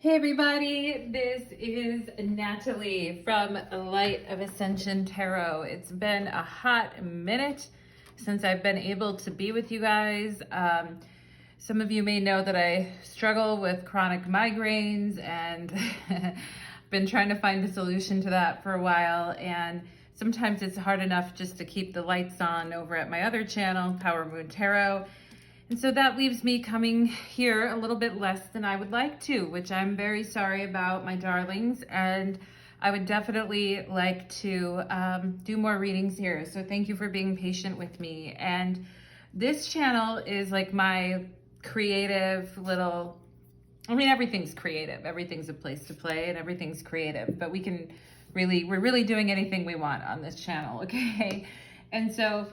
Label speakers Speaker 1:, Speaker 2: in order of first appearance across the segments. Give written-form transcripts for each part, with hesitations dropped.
Speaker 1: Hey everybody, this is Natalie from Light of Ascension Tarot. It's been a hot minute since I've been able to be with you guys. Some of you may know that I struggle with chronic migraines and been trying to find a solution to that for a while. And sometimes it's hard enough just to keep the lights on over at my other channel, Power Moon Tarot. And so that leaves me coming here a little bit less than I would like to, which I'm very sorry about, my darlings. And I would definitely like to do more readings here. So thank you for being patient with me. And this channel is like my creative little, everything's creative. Everything's a place to play and everything's creative. But we're really doing anything we want on this channel, okay? And so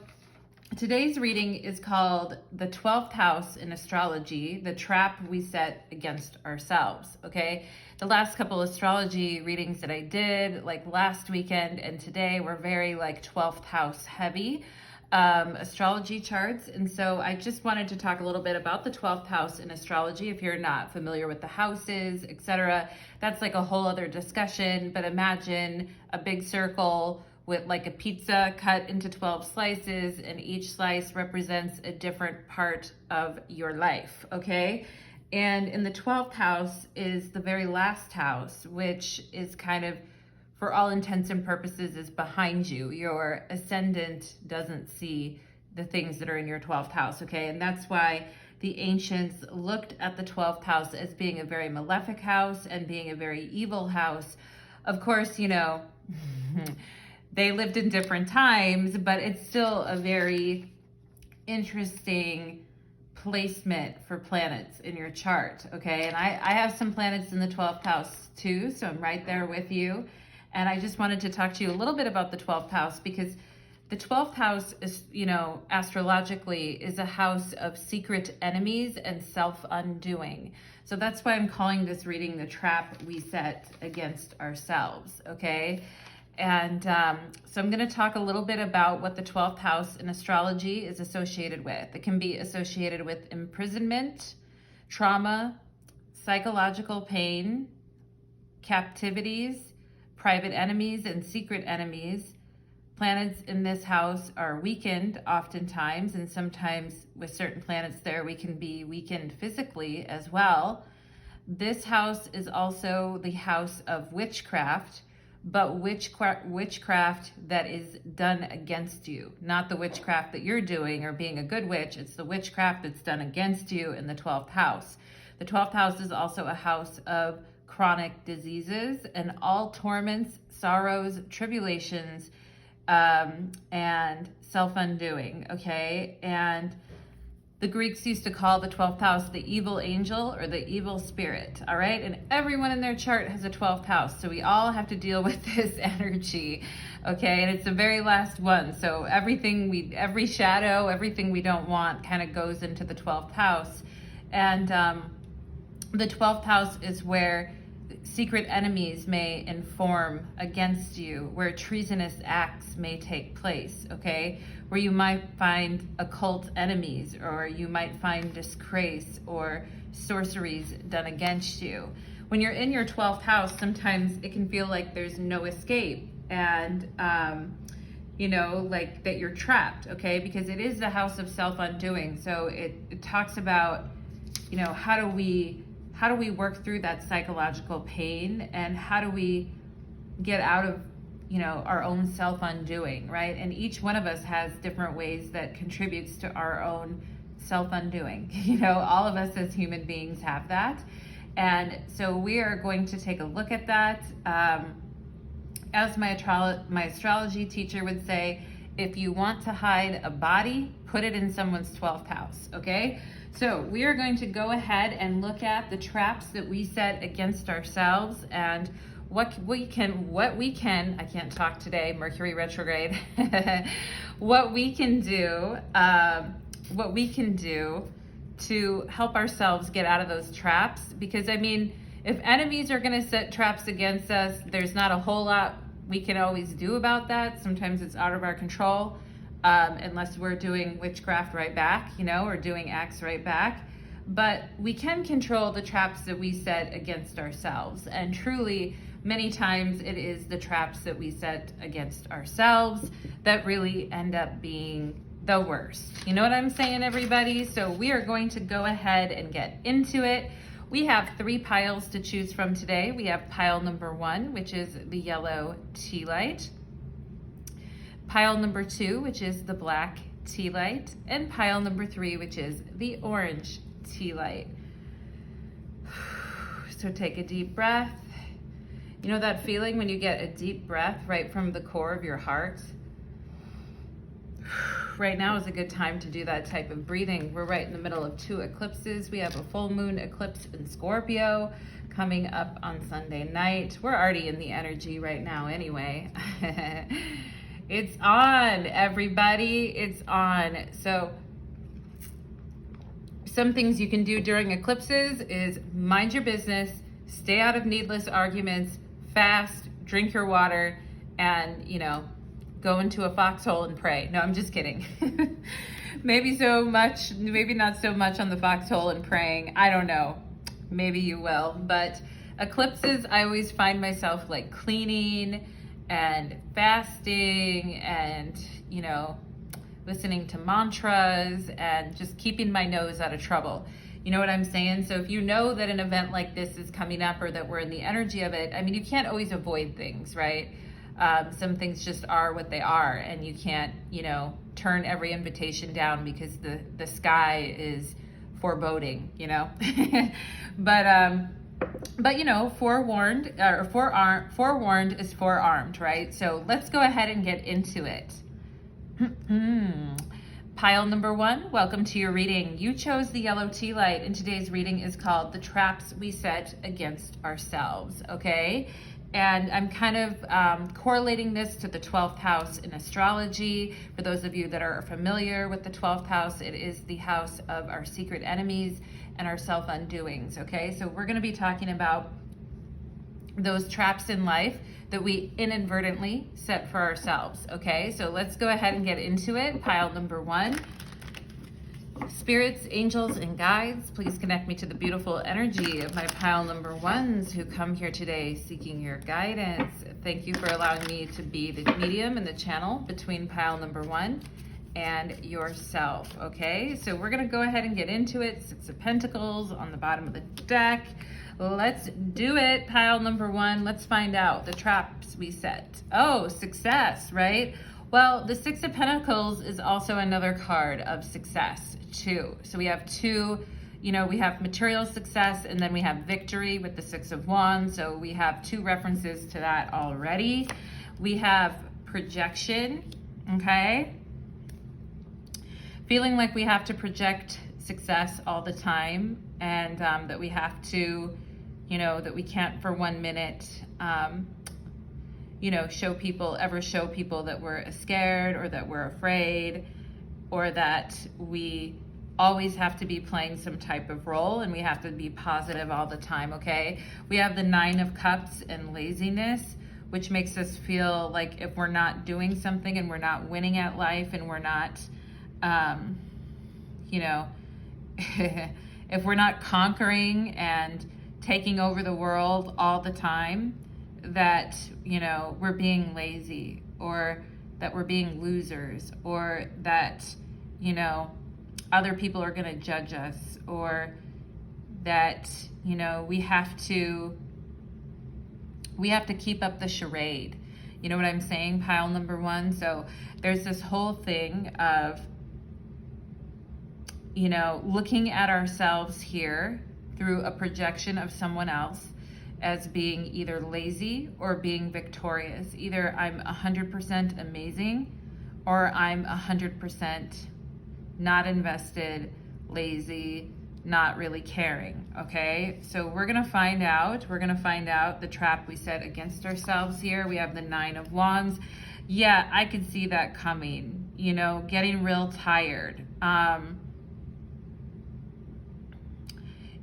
Speaker 1: today's reading is called The 12th House in Astrology, the Trap We Set Against Ourselves, okay? The last couple astrology readings that I did, like last weekend and today, were very like 12th house heavy astrology charts. And so I just wanted to talk a little bit about the 12th house in astrology. If you're not familiar with the houses, etc., that's like a whole other discussion. But imagine a big circle with like a pizza cut into 12 slices, and each slice represents a different part of your life, okay? And in the 12th house is the very last house, which is kind of, for all intents and purposes, is behind you. Your ascendant doesn't see the things that are in your 12th house, okay? And that's why the ancients looked at the 12th house as being a very malefic house and being a very evil house. Of course, you know, they lived in different times, but it's still a very interesting placement for planets in your chart, okay? And I have some planets in the 12th house too, so I'm right there with you. And I just wanted to talk to you a little bit about the 12th house, because the 12th house is, you know, astrologically is a house of secret enemies and self-undoing. So that's why I'm calling this reading The Trap We Set Against Ourselves, okay? And so I'm going to talk a little bit about what the 12th house in astrology is associated with. It can be associated with imprisonment, trauma, psychological pain, captivities, private enemies, and secret enemies. Planets in this house are weakened oftentimes, and sometimes with certain planets there, we can be weakened physically as well. This house is also the house of witchcraft, but witchcraft that is done against you, not the witchcraft that you're doing or being a good witch. It's the witchcraft that's done against you in the 12th house. The 12th house is also a house of chronic diseases and all torments, sorrows, tribulations, and self-undoing, okay? And the Greeks used to call the 12th house the evil angel or the evil spirit, all right? And everyone in their chart has a 12th house, so we all have to deal with this energy, okay? And it's the very last one, so every shadow, everything we don't want kind of goes into the 12th house. And the 12th house is where secret enemies may inform against you, where treasonous acts may take place, okay? Where you might find occult enemies, or you might find disgrace or sorceries done against you. When you're in your 12th house, sometimes it can feel like there's no escape, and you know, like that you're trapped, okay? Because it is the house of self-undoing. So it talks about, you know, how do we work through that psychological pain, and how do we get out of, you know, our own self-undoing, right? And each one of us has different ways that contributes to our own self-undoing. You know, all of us as human beings have that. And so we are going to take a look at that. As my astrology teacher would say, if you want to hide a body, put it in someone's 12th house, okay? So we are going to go ahead and look at the traps that we set against ourselves, and what we can, I can't talk today, Mercury retrograde, what we can do to help ourselves get out of those traps. Because I mean, if enemies are going to set traps against us, there's not a whole lot we can always do about that. Sometimes it's out of our control, unless we're doing witchcraft right back, you know, or doing acts right back. but we can control the traps that we set against ourselves. And truly, many times it is the traps that we set against ourselves that really end up being the worst. You know what I'm saying, everybody? So we are going to go ahead and get into it. We have 3 piles to choose from today. We have pile number 1, which is the yellow tea light. Pile number 2, which is the black tea light. And pile number 3, which is the orange tea light. So take a deep breath. You know that feeling when you get a deep breath right from the core of your heart? Right now is a good time to do that type of breathing. We're right in the middle of 2 eclipses. We have a full moon eclipse in Scorpio coming up on Sunday night. We're already in the energy right now anyway. It's on, everybody. It's on. So some things you can do during eclipses is mind your business, stay out of needless arguments, fast, drink your water, and, you know, go into a foxhole and pray. No, I'm just kidding. Maybe not so much on the foxhole and praying. I don't know. Maybe you will. But eclipses, I always find myself like cleaning and fasting and, you know, listening to mantras and just keeping my nose out of trouble. You know what I'm saying? So if you know that an event like this is coming up or that we're in the energy of it, I mean, you can't always avoid things, right? Some things just are what they are, and you can't, you know, turn every invitation down because the sky is foreboding, you know. But you know, forewarned is forearmed, right? So let's go ahead and get into it. Pile number 1, welcome to your reading. You chose the yellow tea light, and today's reading is called The Traps We Set Against Ourselves, okay? And I'm kind of correlating this to the 12th house in astrology. For those of you that are familiar with the 12th house, it is the house of our secret enemies and our self-undoings, okay? So we're gonna be talking about those traps in life that we inadvertently set for ourselves, okay? So let's go ahead and get into it. Pile number 1. Spirits, angels, and guides, please connect me to the beautiful energy of my pile number 1s who come here today seeking your guidance. Thank you for allowing me to be the medium and the channel between pile number 1 and yourself, okay? So we're gonna go ahead and get into it. 6 of Pentacles on the bottom of the deck. Let's do it. Pile number 1, let's find out the traps we set. Oh, success, right? Well, the 6 of Pentacles is also another card of success too. So we have 2, you know, we have material success and then we have victory with the 6 of Wands. So we have 2 references to that already. We have projection, okay? Feeling like we have to project success all the time, and that we have to, you know, that we can't for 1 minute, you know, show people that we're scared or that we're afraid, or that we always have to be playing some type of role and we have to be positive all the time, okay? We have the 9 of Cups and laziness, which makes us feel like if we're not doing something and we're not winning at life and we're not, you know, if we're not conquering and taking over the world all the time, that, you know, we're being lazy, or that we're being losers, or that, you know, other people are going to judge us, or that, you know, we have to keep up the charade. You know what I'm saying? Pile number 1. So there's this whole thing of, you know, looking at ourselves here through a projection of someone else as being either lazy or being victorious. Either I'm 100% amazing or I'm 100% not invested, lazy, not really caring, okay? So we're gonna find out the trap we set against ourselves here. We have the 9 of Wands. Yeah, I could see that coming, you know, getting real tired.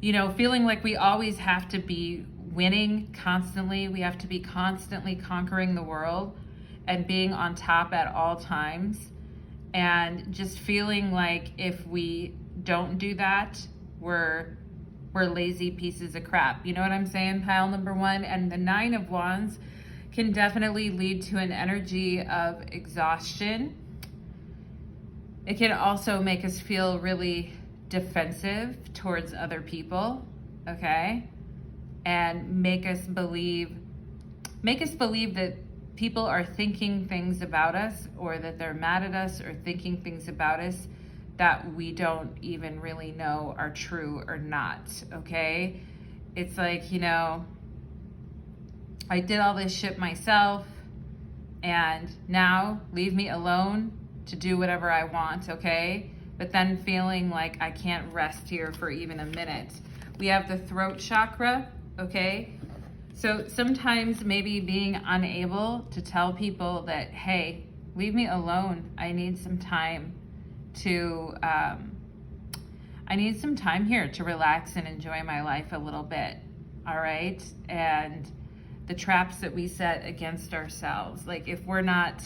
Speaker 1: You know, feeling like we always have to be winning constantly. We have to be constantly conquering the world and being on top at all times. And just feeling like if we don't do that, we're lazy pieces of crap. You know what I'm saying, pile number one? And the Nine of Wands can definitely lead to an energy of exhaustion. It can also make us feel really defensive towards other people, okay? And make us believe that people are thinking things about us, or that they're mad at us, or thinking things about us that we don't even really know are true or not, okay? It's like, you know, I did all this shit myself, and now leave me alone to do whatever I want, okay? But then feeling like I can't rest here for even a minute. We have the throat chakra, okay? So sometimes maybe being unable to tell people that, hey, leave me alone. I need some time to, I need some time here to relax and enjoy my life a little bit, all right? And the traps that we set against ourselves, like if we're not,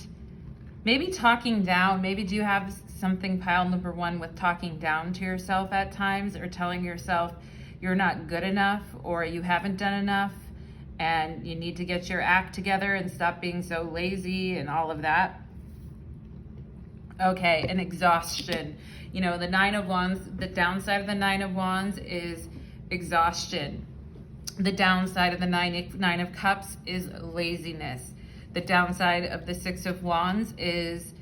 Speaker 1: maybe talking down, maybe do you have something, pile number one, with talking down to yourself at times, or telling yourself you're not good enough, or you haven't done enough, and you need to get your act together and stop being so lazy and all of that. Okay, and exhaustion. You know, the Nine of Wands, the downside of the Nine of Wands is exhaustion. The downside of the Nine of Cups is laziness. The downside of the Six of Wands is,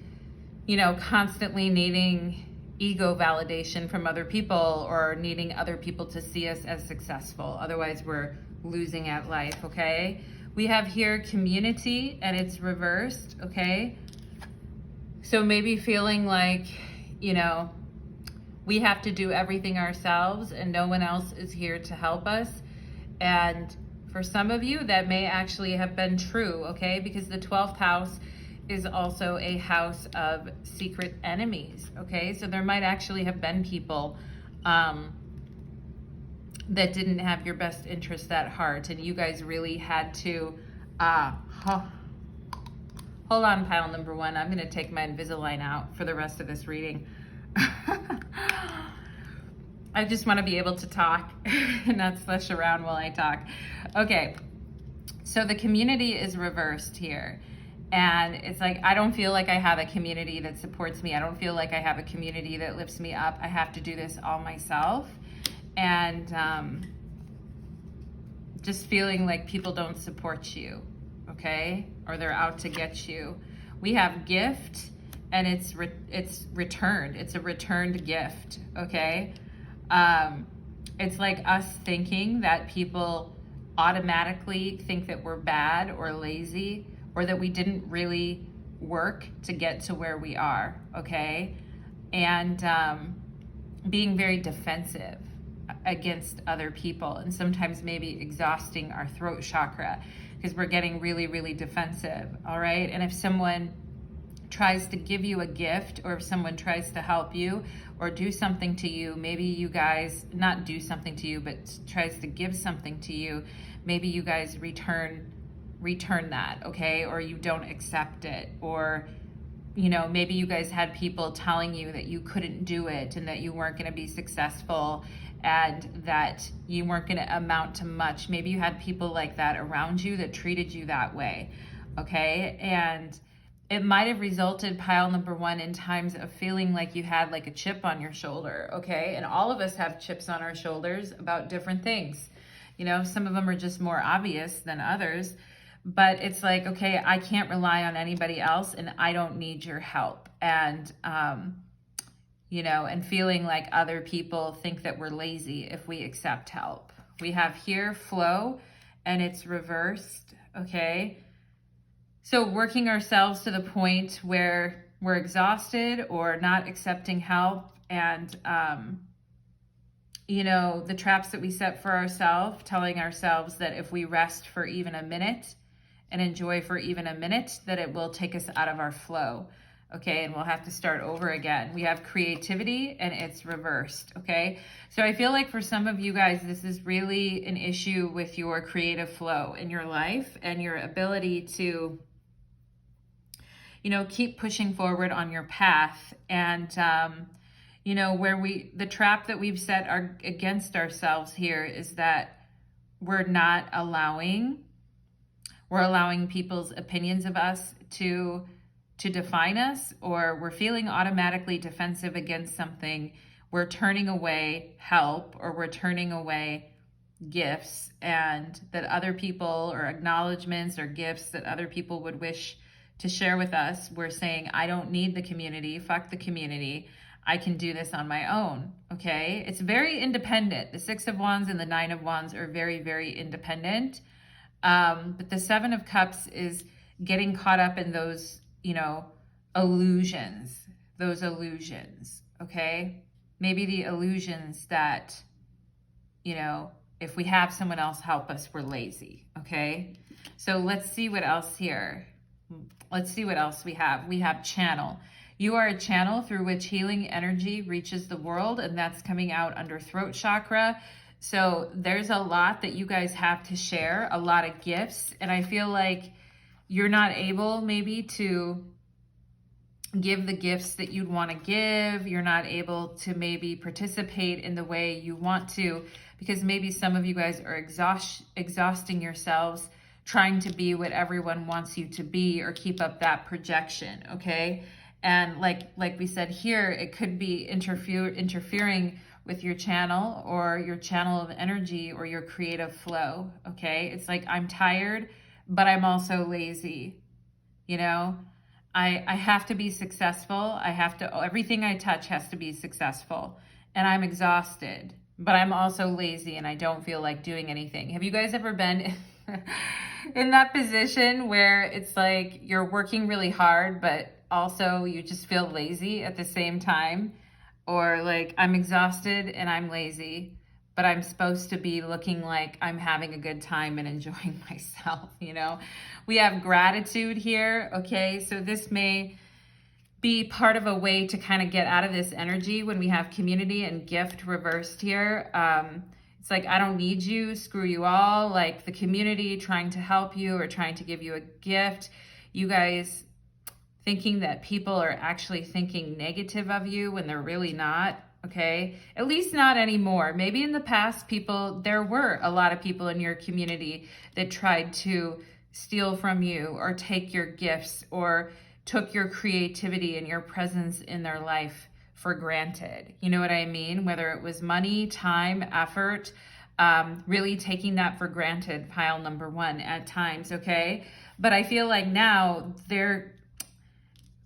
Speaker 1: you know, constantly needing ego validation from other people, or needing other people to see us as successful. Otherwise, we're losing at life, okay? We have here community, and it's reversed, okay? So maybe feeling like, you know, we have to do everything ourselves and no one else is here to help us. And for some of you, that may actually have been true, okay? Because the 12th house is also a house of secret enemies, okay? So there might actually have been people that didn't have your best interest at heart, and you guys really had to, hold on, pile number one. I'm gonna take my Invisalign out for the rest of this reading. I just wanna be able to talk and not slush around while I talk. Okay, so the community is reversed here. And it's like, I don't feel like I have a community that supports me. I don't feel like I have a community that lifts me up. I have to do this all myself. And just feeling like people don't support you, okay? Or they're out to get you. We have gift, and it's returned. It's a returned gift, okay? It's like us thinking that people automatically think that we're bad or lazy, or that we didn't really work to get to where we are, okay? And being very defensive against other people, and sometimes maybe exhausting our throat chakra because we're getting really, really defensive, all right? And if someone tries to give you a gift, or if someone tries to help you or do something to you, maybe you guys, not do something to you, but tries to give something to you, maybe you guys return that, okay? Or you don't accept it, or, you know, maybe you guys had people telling you that you couldn't do it, and that you weren't going to be successful, and that you weren't going to amount to much. Maybe you had people like that around you that treated you that way, okay? And it might have resulted, pile number one, in times of feeling like you had like a chip on your shoulder, okay? And all of us have chips on our shoulders about different things. You know, some of them are just more obvious than others. But it's like, okay, I can't rely on anybody else, and I don't need your help. And, you know, and feeling like other people think that we're lazy if we accept help. We have here flow, and it's reversed, okay? So working ourselves to the point where we're exhausted or not accepting help, and, you know, the traps that we set for ourselves, telling ourselves that if we rest for even a minute, and enjoy for even a minute, that it will take us out of our flow, okay? And we'll have to start over again. We have creativity, and it's reversed, okay? So I feel like for some of you guys, this is really an issue with your creative flow in your life, and your ability to, you know, keep pushing forward on your path. And, you know, where the trap that we've set against ourselves here is that we're allowing people's opinions of us to define us, or we're feeling automatically defensive against something. We're turning away help, or we're turning away gifts and that other people, or acknowledgments or gifts that other people would wish to share with us. We're saying, I don't need the community, fuck the community. I can do this on my own, okay? It's very independent. The Six of Wands and the Nine of Wands are very, very independent. But the Seven of Cups is getting caught up in those, you know, illusions, okay? Maybe the illusions that, you know, if we have someone else help us, we're lazy, okay? So let's see what else here. Let's see what else we have. We have channel. You are a channel through which healing energy reaches the world, and that's coming out under throat chakra. So there's a lot that you guys have to share, a lot of gifts, and I feel like you're not able maybe to give the gifts that you'd want to give. You're not able to maybe participate in the way you want to, because maybe some of you guys are exhausting yourselves trying to be what everyone wants you to be, or keep up that projection, okay? And like we said here, it could be interfering with your channel, or your channel of energy, or your creative flow, okay? It's like, I'm tired, but I'm also lazy, you know? I have to be successful. Everything I touch has to be successful. And I'm exhausted, but I'm also lazy and I don't feel like doing anything. Have you guys ever been in that position where it's like you're working really hard, but also you just feel lazy at the same time? Or like, I'm exhausted and I'm lazy, but I'm supposed to be looking like I'm having a good time and enjoying myself, you know? We have gratitude here, okay? So this may be part of a way to kind of get out of this energy when we have community and gift reversed here. It's like, I don't need you, screw you all. Like the community trying to help you or trying to give you a gift. You guys thinking that people are actually thinking negative of you when they're really not, okay? At least not anymore. Maybe in the past, there were a lot of people in your community that tried to steal from you, or take your gifts, or took your creativity and your presence in their life for granted. You know what I mean? Whether it was money, time, effort, really taking that for granted, pile number one at times, okay? But I feel like now they're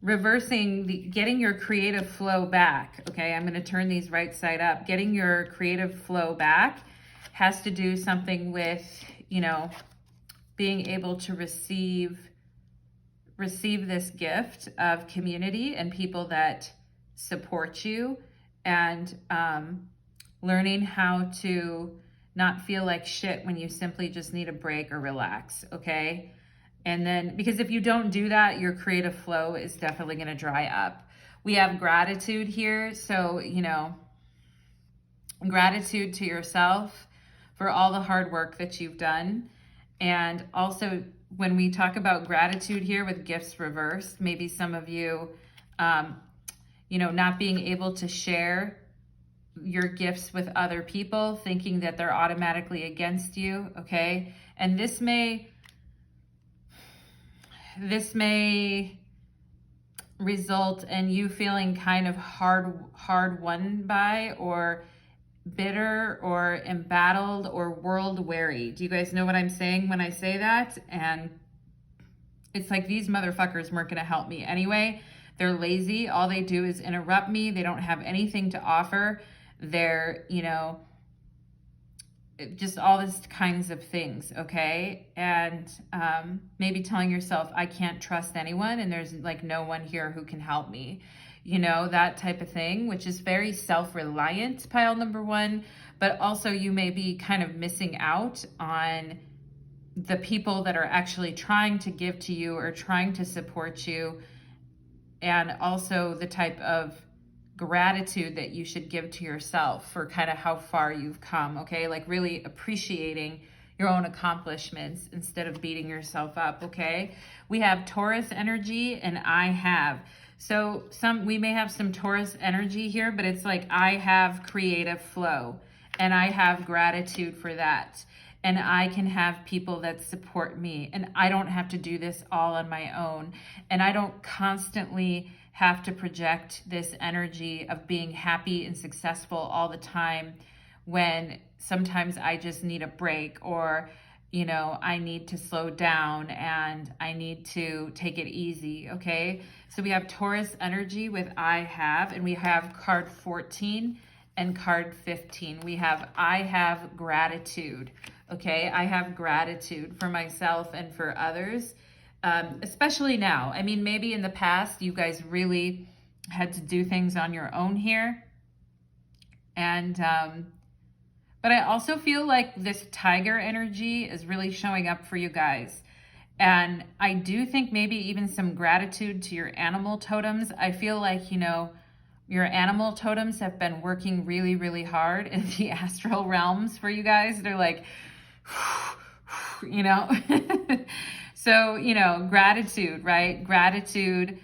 Speaker 1: reversing, getting your creative flow back, okay? I'm gonna turn these right side up. Getting your creative flow back has to do something with, you know, being able to receive this gift of community and people that support you, and learning how to not feel like shit when you simply just need a break or relax, okay? And then, because if you don't do that, your creative flow is definitely going to dry up. We have gratitude here. So, you know, gratitude to yourself for all the hard work that you've done. And also, when we talk about gratitude here with gifts reversed, maybe some of you, you know, not being able to share your gifts with other people, thinking that they're automatically against you, okay? And this may result in you feeling kind of hard won by, or bitter, or embattled, or world weary. Do you guys know what I'm saying when I say that? And it's like, these motherfuckers weren't gonna help me anyway. They're lazy. All they do is interrupt me. They don't have anything to offer. They're, you know, just all these kinds of things, okay? And maybe telling yourself, I can't trust anyone, and there's like no one here who can help me. You know, that type of thing, which is very self-reliant, pile number one. But also you may be kind of missing out on the people that are actually trying to give to you or trying to support you, and also the type of gratitude that you should give to yourself for kind of how far you've come, okay? Like really appreciating your own accomplishments instead of beating yourself up, okay? We have Taurus energy and I have. So we may have some Taurus energy here, but it's like I have creative flow and I have gratitude for that. And I can have people that support me, and I don't have to do this all on my own. And I don't constantly have to project this energy of being happy and successful all the time, when sometimes I just need a break, or, you know, I need to slow down and I need to take it easy, okay? So we have Taurus energy with I have, and we have card 14 and card 15. We have I have gratitude, okay? I have gratitude for myself and for others, especially now. I mean, maybe in the past, you guys really had to do things on your own here. And, but I also feel like this tiger energy is really showing up for you guys. And I do think maybe even some gratitude to your animal totems. I feel like, you know, your animal totems have been working really, really hard in the astral realms for you guys. They're like, you know, so, you know, gratitude, right? Gratitude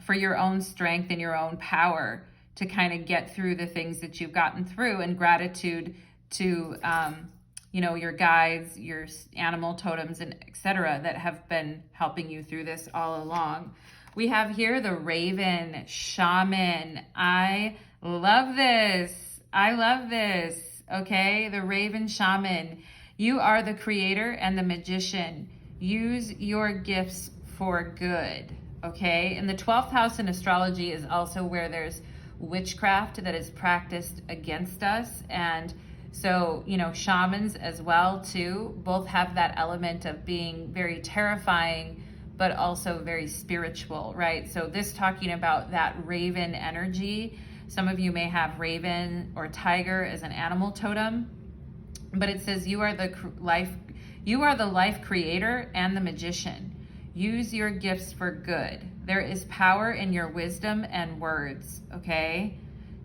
Speaker 1: for your own strength and your own power to kind of get through the things that you've gotten through, and gratitude to, you know, your guides, your animal totems, and etc. that have been helping you through this all along. We have here the Raven Shaman. I love this. I love this. Okay, the Raven Shaman. You are the creator and the magician. Use your gifts for good. Okay, and the 12th house in astrology is also where there's witchcraft that is practiced against us. And so, you know, shamans as well too, both have that element of being very terrifying, but also very spiritual, right? So this talking about that raven energy. Some of you may have raven or tiger as an animal totem, but it says you are the life creator and the magician. Use your gifts for good. There is power in your wisdom and words, okay?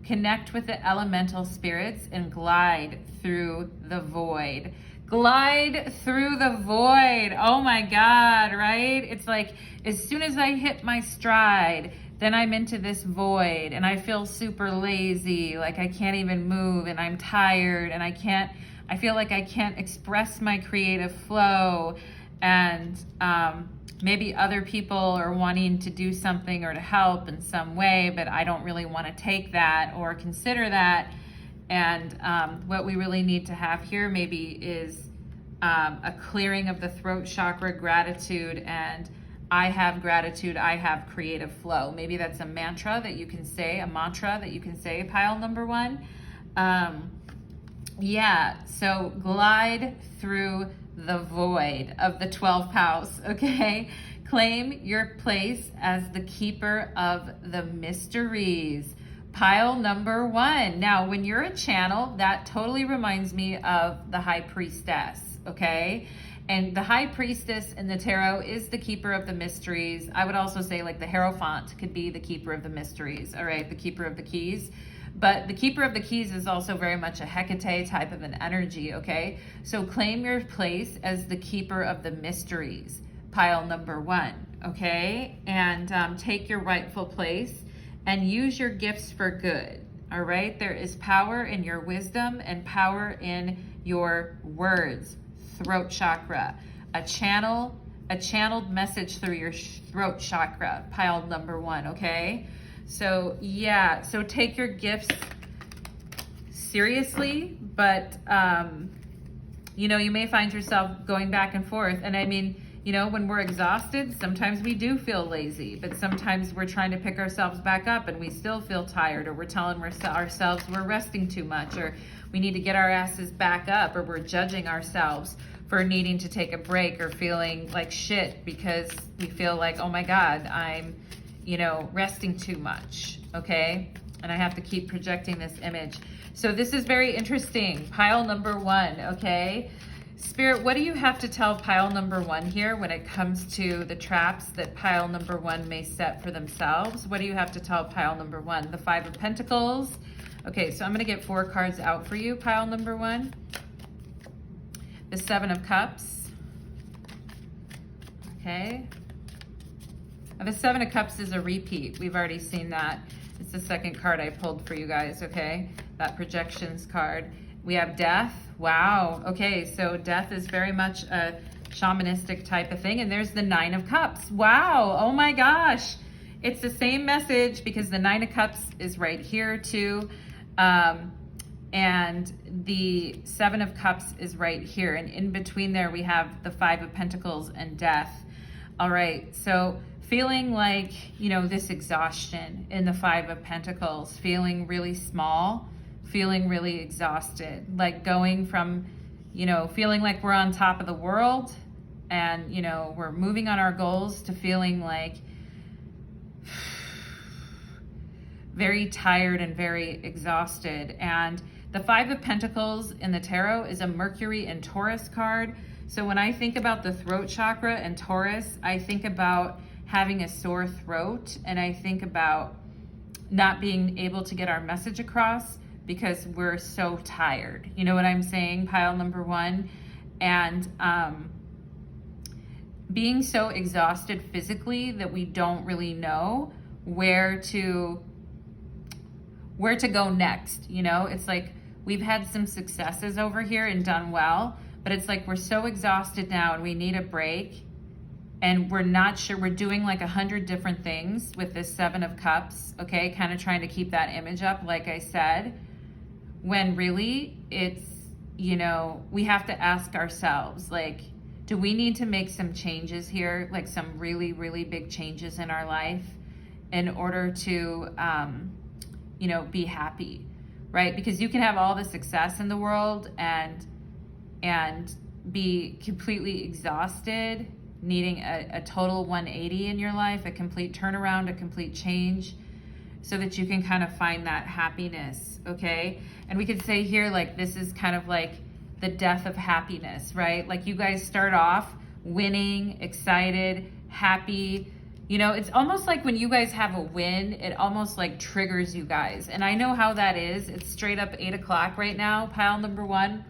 Speaker 1: Connect with the elemental spirits and glide through the void. Glide through the void. Oh my God, right? It's like as soon as I hit my stride, then I'm into this void and I feel super lazy, like I can't even move, and I'm tired, and I feel like I can't express my creative flow. And maybe other people are wanting to do something or to help in some way, but I don't really want to take that or consider that. And what we really need to have here maybe is a clearing of the throat chakra, gratitude, and I have gratitude, I have creative flow. Maybe that's a mantra that you can say, pile number one. Yeah, so glide through the void of the 12th house, okay? Claim your place as the keeper of the mysteries. Pile number one. Now, when you're a channel, that totally reminds me of the High Priestess, okay? And the High Priestess in the tarot is the keeper of the mysteries. I would also say like the Hierophant could be the keeper of the mysteries, all right? The keeper of the keys. But the keeper of the keys is also very much a Hecate type of an energy, okay? So claim your place as the keeper of the mysteries. Pile number one, okay? And take your rightful place and use your gifts for good, all right? There is power in your wisdom and power in your words. Throat chakra, a channeled message through your throat chakra. Pile number one, okay? So yeah, so take your gifts seriously, but you know, you may find yourself going back and forth. And I mean, you know, when we're exhausted, sometimes we do feel lazy, but sometimes we're trying to pick ourselves back up and we still feel tired, or we're telling ourselves we're resting too much, or we need to get our asses back up, or we're judging ourselves for needing to take a break or feeling like shit because we feel like, oh my God, I'm, you know, resting too much, okay? And I have to keep projecting this image. So this is very interesting. Pile number one, okay? Spirit, what do you have to tell pile number one here when it comes to the traps that pile number one may set for themselves? What do you have to tell pile number one? The Five of Pentacles. Okay, so I'm going to get 4 cards out for you, pile number one. the Seven of Cups. Okay. The Seven of Cups is a repeat. We've already seen that. It's the second card I pulled for you guys, okay? That projections card. We have death. Wow. Okay, so death is very much a shamanistic type of thing. And there's the Nine of Cups. Wow. Oh my gosh. It's the same message because the Nine of Cups is right here too. And the Seven of Cups is right here. And in between there, we have the Five of Pentacles and death. All right. So feeling like, you know, this exhaustion in the Five of Pentacles, feeling really small, feeling really exhausted, like going from, you know, feeling like we're on top of the world and, you know, we're moving on our goals to feeling like very tired and very exhausted. And the Five of Pentacles in the tarot is a Mercury and Taurus card. So when I think about the throat chakra and Taurus, I think about having a sore throat, and I think about not being able to get our message across because we're so tired. You know what I'm saying, pile number one? And being so exhausted physically that we don't really know where to go next. You know, it's like we've had some successes over here and done well, but it's like we're so exhausted now and we need a break. And we're not sure, we're doing like 100 different things with this Seven of Cups, okay? Kind of trying to keep that image up, like I said, when really it's, you know, we have to ask ourselves, like, do we need to make some changes here? Like some really, really big changes in our life in order to, you know, be happy, right? Because you can have all the success in the world and be completely exhausted, needing a total 180 in your life, a complete turnaround, a complete change, so that you can kind of find that happiness, okay? And we could say here, like, this is kind of like the death of happiness, right? Like you guys start off winning, excited, happy. You know, it's almost like when you guys have a win, it almost like triggers you guys. And I know how that is. It's straight up 8 o'clock right now, pile number one.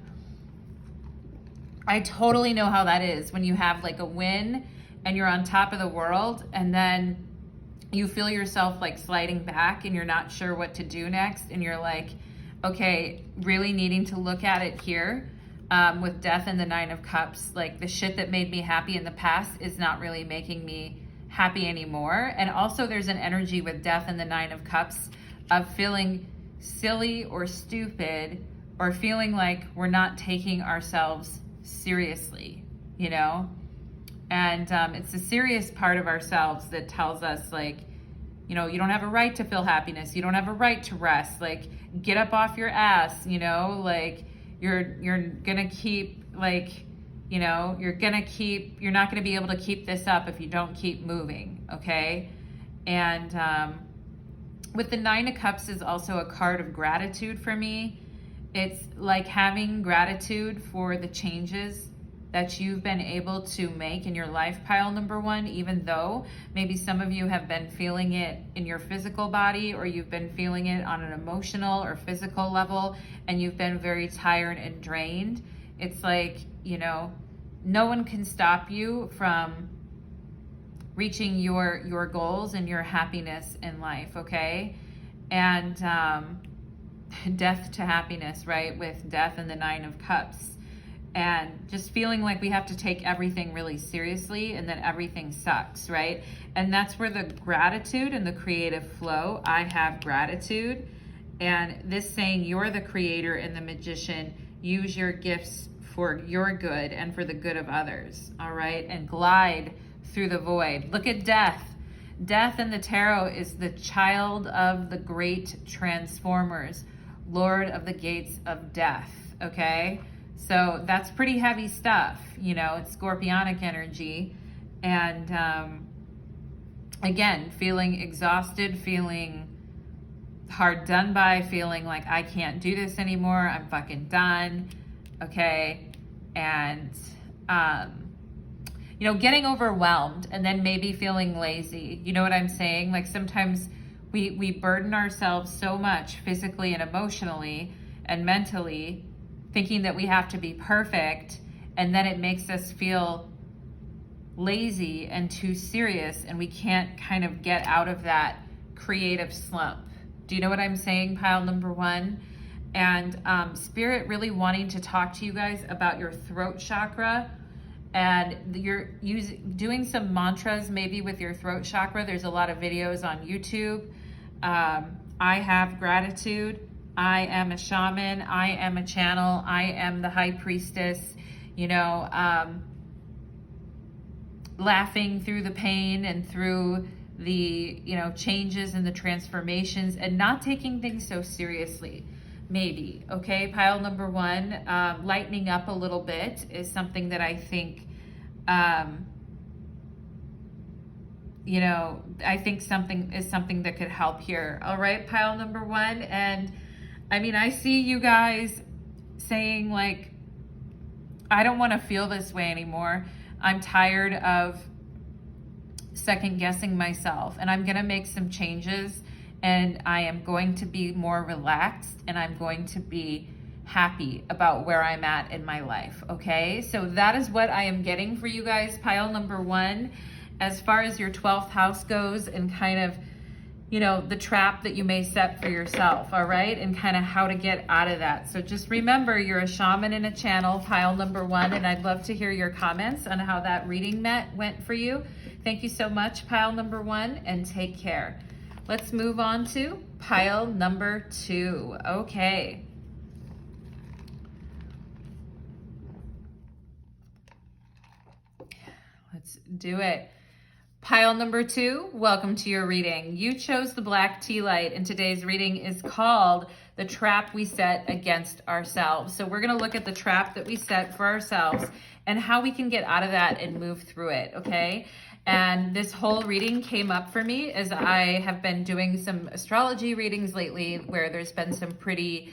Speaker 1: I totally know how that is when you have like a win and you're on top of the world and then you feel yourself like sliding back and you're not sure what to do next. And you're like, okay, really needing to look at it here with death and the Nine of Cups. Like the shit that made me happy in the past is not really making me happy anymore. And also there's an energy with death and the Nine of Cups of feeling silly or stupid or feeling like we're not taking ourselves seriously, you know? And it's the serious part of ourselves that tells us like, you know, you don't have a right to feel happiness. You don't have a right to rest. Like, get up off your ass, you know? Like, you're gonna keep, like, you know, you're not gonna be able to keep this up if you don't keep moving, okay? And with the Nine of Cups is also a card of gratitude for me. It's like having gratitude for the changes that you've been able to make in your life, pile number one, even though maybe some of you have been feeling it in your physical body or you've been feeling it on an emotional or physical level and you've been very tired and drained. It's like, you know, no one can stop you from reaching your goals and your happiness in life, okay? And death to happiness, right? With death and the Nine of Cups. And just feeling like we have to take everything really seriously and that everything sucks, right? And that's where the gratitude and the creative flow. I have gratitude. And this saying, you're the creator and the magician. Use your gifts for your good and for the good of others, all right? And glide through the void. Look at death. Death in the tarot is the child of the great transformers, Lord of the gates of death, okay? So that's pretty heavy stuff, you know, it's scorpionic energy. And again, feeling exhausted, feeling hard done by, feeling like I can't do this anymore, I'm fucking done, okay? And, you know, getting overwhelmed and then maybe feeling lazy. You know what I'm saying? Like sometimes we burden ourselves so much physically and emotionally and mentally, thinking that we have to be perfect and then it makes us feel lazy and too serious, and we can't kind of get out of that creative slump. Do you know what I'm saying, pile number one? And Spirit really wanting to talk to you guys about your throat chakra, and you're doing some mantras maybe with your throat chakra. There's a lot of videos on YouTube. I have gratitude. I am a shaman. I am a channel. I am the high priestess. You know, laughing through the pain and through the, you know, changes and the transformations, and not taking things so seriously. Maybe, okay, pile number one, lightening up a little bit is something that I think, you know, I think something that could help here. All right, pile number one. And I mean, I see you guys saying like, I don't want to feel this way anymore. I'm tired of second guessing myself, and I'm going to make some changes, and I am going to be more relaxed, and I'm going to be happy about where I'm at in my life. Okay, so that is what I am getting for you guys, pile number one, as far as your 12th house goes, and kind of, you know, the trap that you may set for yourself. All right, and kind of how to get out of that. So just remember, you're a shaman and a channel, pile number one, and I'd love to hear your comments on how that reading went for you. Thank you so much, pile number one, and take care. Let's move on to pile number two. Okay. Let's do it. Pile number two, welcome to your reading. You chose the black tea light, and today's reading is called The Trap We Set Against Ourselves. So we're going to look at the trap that we set for ourselves and how we can get out of that and move through it, okay? And this whole reading came up for me as I have been doing some astrology readings lately, where there's been some pretty,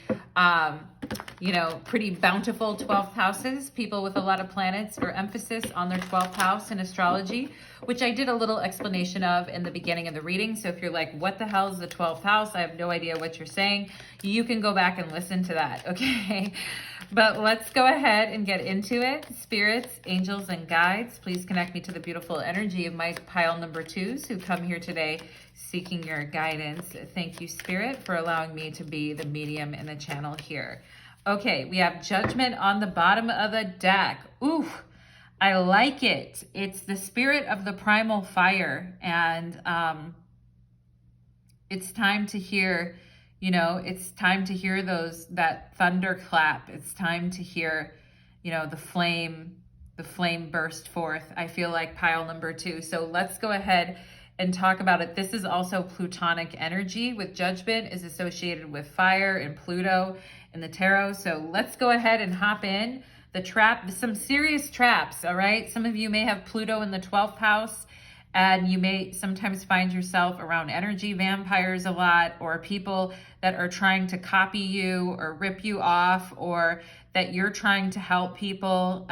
Speaker 1: you know, pretty bountiful 12th houses, people with a lot of planets or emphasis on their 12th house in astrology, which I did a little explanation of in the beginning of the reading. So if you're like, what the hell is the 12th house? I have no idea what you're saying. You can go back and listen to that, okay? But let's go ahead and get into it. Spirits, angels, and guides, please connect me to the beautiful energy of my pile number twos who come here today seeking your guidance. Thank you, Spirit, for allowing me to be the medium in the channel here. Okay, we have Judgment on the bottom of the deck. Ooh, I like it. It's the spirit of the primal fire, and it's time to hear, you know, it's time to hear that thunderclap. It's time to hear, you know, the flame burst forth. I feel like pile number two. So let's go ahead and talk about it. This is also Plutonic energy, with Judgment is associated with fire and Pluto in the tarot. So let's go ahead and hop in. The trap, some serious traps, all right? Some of you may have Pluto in the 12th house, and you may sometimes find yourself around energy vampires a lot, or people that are trying to copy you or rip you off, or that you're trying to help people,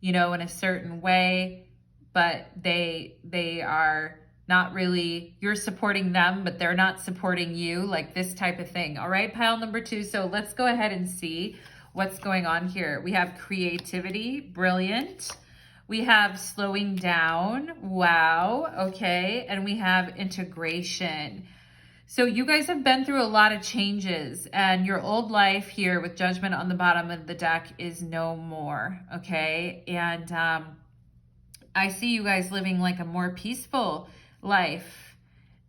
Speaker 1: you know, in a certain way, but they are not really, you're supporting them, but they're not supporting you, like this type of thing. All right, pile number two. So let's go ahead and see what's going on here. We have creativity, brilliant. We have slowing down, wow, okay. And we have integration. So you guys have been through a lot of changes, and your old life here with Judgment on the bottom of the deck is no more, okay? And I see you guys living like a more peaceful life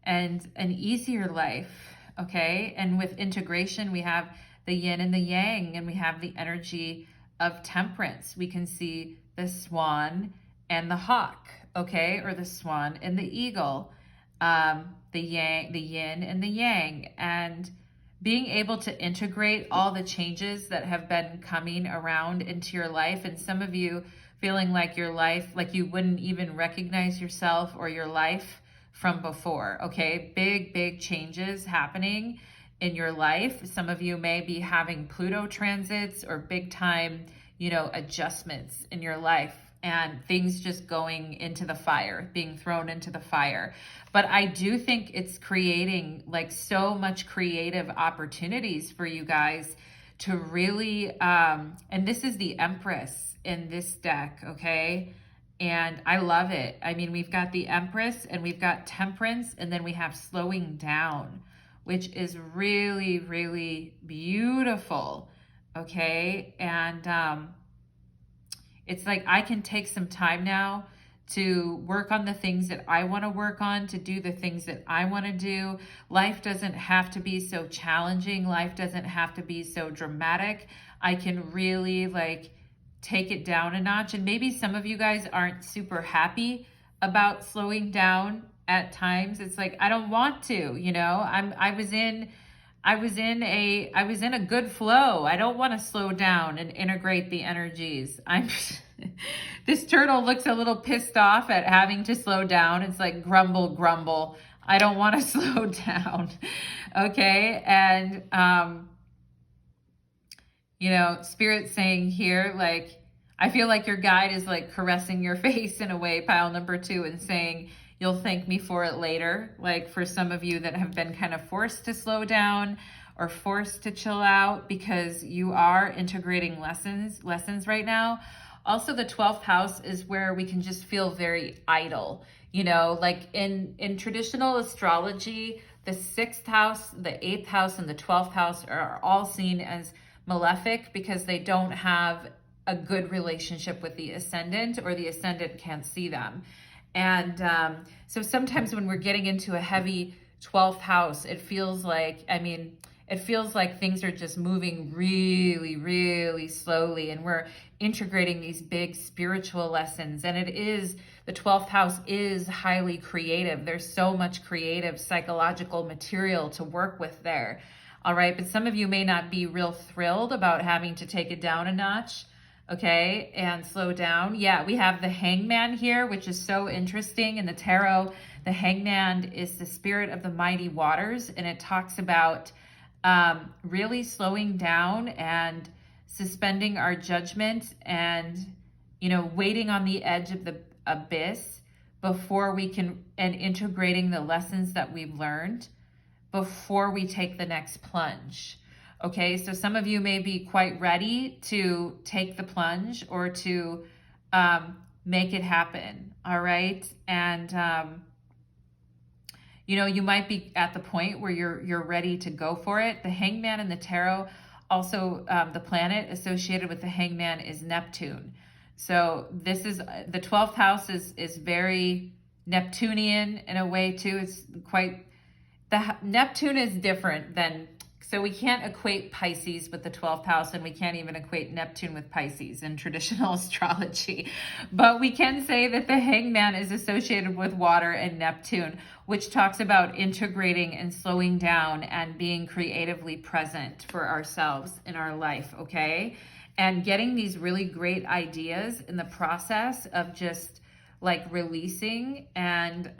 Speaker 1: and an easier life, okay? And with integration, we have the yin and the yang, and we have the energy of temperance. We can see the swan and the hawk, okay? Or the swan and the eagle, the yin and the yang, and being able to integrate all the changes that have been coming around into your life. And some of you feeling like your life, like you wouldn't even recognize yourself or your life from before, okay? Big changes happening in your life. Some of you may be having Pluto transits or big time, you know, adjustments in your life, and things just going into the fire, being thrown into the fire. But I do think it's creating like so much creative opportunities for you guys to really, and this is the Empress, in this deck, okay? And I love it. I mean, we've got the Empress and we've got Temperance, and then we have slowing down, which is really, really beautiful, okay? And it's like I can take some time now to work on the things that I want to work on, to do the things that I want to do. Life doesn't have to be so challenging. Life doesn't have to be so dramatic. I can really like take it down a notch. And maybe some of you guys aren't super happy about slowing down at times. It's like, I don't want to, you know, I was in a good flow. I don't want to slow down and integrate the energies. This turtle looks a little pissed off at having to slow down. It's like grumble, grumble. I don't want to slow down. Okay. And, you know, Spirit's saying here, like, I feel like your guide is like caressing your face in a way, pile number 2, and saying, you'll thank me for it later. Like for some of you that have been kind of forced to slow down or forced to chill out because you are integrating lessons right now. Also, the 12th house is where we can just feel very idle. You know, like in traditional astrology, the 6th house, the 8th house, and the 12th house are all seen as malefic because they don't have a good relationship with the ascendant, or the ascendant can't see them. And so sometimes when we're getting into a heavy 12th house, it feels like, it feels like things are just moving really, really slowly, and we're integrating these big spiritual lessons. And it is, the 12th house is highly creative. There's so much creative psychological material to work with there. All right. But some of you may not be real thrilled about having to take it down a notch. Okay, and slow down. Yeah, we have the Hangman here, which is so interesting. In the tarot, the Hangman is the spirit of the mighty waters, and it talks about really slowing down and suspending our judgment and, you know, waiting on the edge of the abyss before we can, and integrating the lessons that we've learned before we take the next plunge. Okay, so some of you may be quite ready to take the plunge or to make it happen, all right? And, you know, you might be at the point where you're ready to go for it. The Hangman in the tarot, also the planet associated with the Hangman is Neptune. So this is, the 12th house is very Neptunian in a way too. It's quite, Neptune is different than, so we can't equate Pisces with the 12th house, and we can't even equate Neptune with Pisces in traditional astrology. But we can say that the Hangman is associated with water and Neptune, which talks about integrating and slowing down and being creatively present for ourselves in our life, okay? And getting these really great ideas in the process of just like releasing and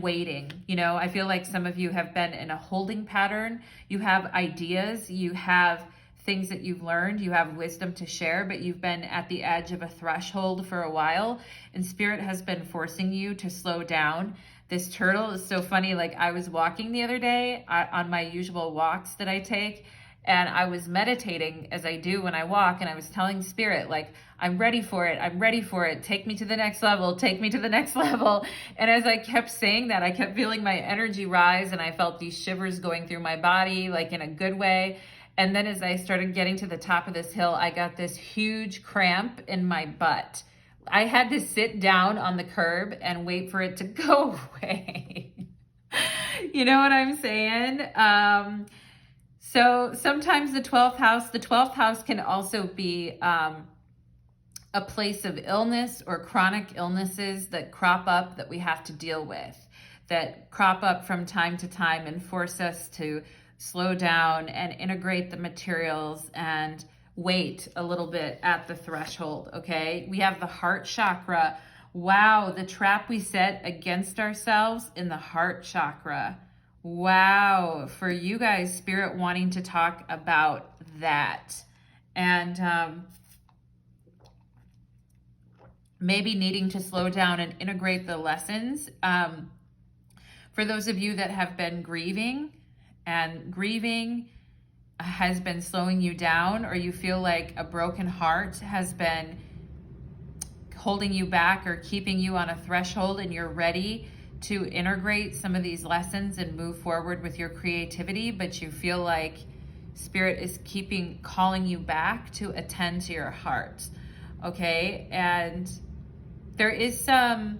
Speaker 1: waiting. You know, I feel like some of you have been in a holding pattern. You have ideas, you have things that you've learned, you have wisdom to share, but you've been at the edge of a threshold for a while, and Spirit has been forcing you to slow down. This turtle is so funny. Like, I was walking the other day on my usual walks that I take, and I was meditating as I do when I walk, and I was telling Spirit, like, I'm ready for it. I'm ready for it. Take me to the next level. Take me to the next level. And as I kept saying that, I kept feeling my energy rise, and I felt these shivers going through my body, like in a good way. And then as I started getting to the top of this hill, I got this huge cramp in my butt. I had to sit down on the curb and wait for it to go away. You know what I'm saying? So sometimes the 12th house can also be a place of illness or chronic illnesses that crop up that we have to deal with, that crop up from time to time and force us to slow down and integrate the materials and wait a little bit at the threshold, okay? We have the heart chakra. Wow, the trap we set against ourselves in the heart chakra. Wow, for you guys, Spirit wanting to talk about that. And maybe needing to slow down and integrate the lessons. For those of you that have been grieving has been slowing you down, or you feel like a broken heart has been holding you back or keeping you on a threshold, and you're ready to integrate some of these lessons and move forward with your creativity, but you feel like Spirit is calling you back to attend to your heart. Okay, and there is some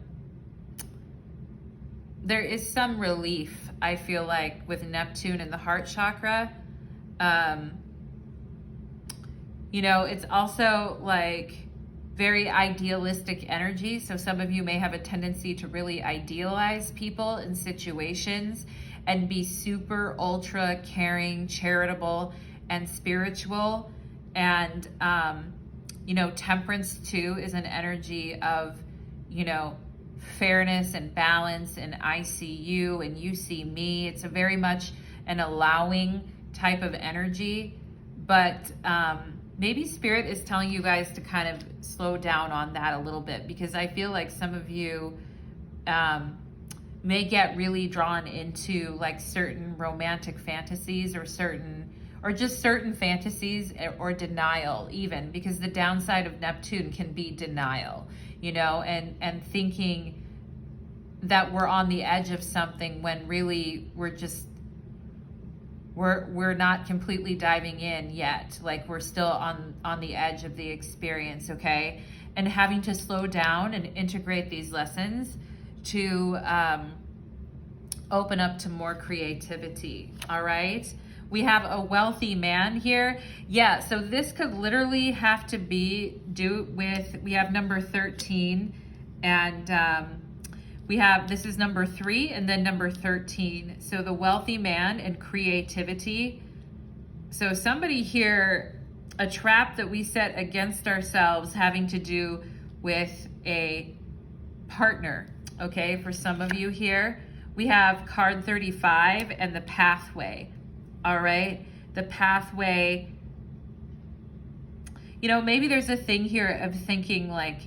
Speaker 1: relief, I feel like, with Neptune in the heart chakra. You know, it's also like very idealistic energy. So some of you may have a tendency to really idealize people and situations and be super ultra caring, charitable, and spiritual. And, you know, Temperance too is an energy of, you know, fairness and balance, and I see you and you see me. It's a very much an allowing type of energy, but maybe Spirit is telling you guys to kind of slow down on that a little bit, because I feel like some of you may get really drawn into like certain romantic fantasies, or just certain fantasies, or denial even, because the downside of Neptune can be denial, you know, and thinking that we're on the edge of something when really we're not completely diving in yet. Like we're still on the edge of the experience, okay? And having to slow down and integrate these lessons to open up to more creativity, all right? We have a wealthy man here. Yeah, so this could literally have to we have number 13, and this is number 3 and then number 13. So the wealthy man and creativity. So somebody here, a trap that we set against ourselves having to do with a partner, okay? For some of you here, we have card 35 and the pathway, all right? The pathway, you know, maybe there's a thing here of thinking like,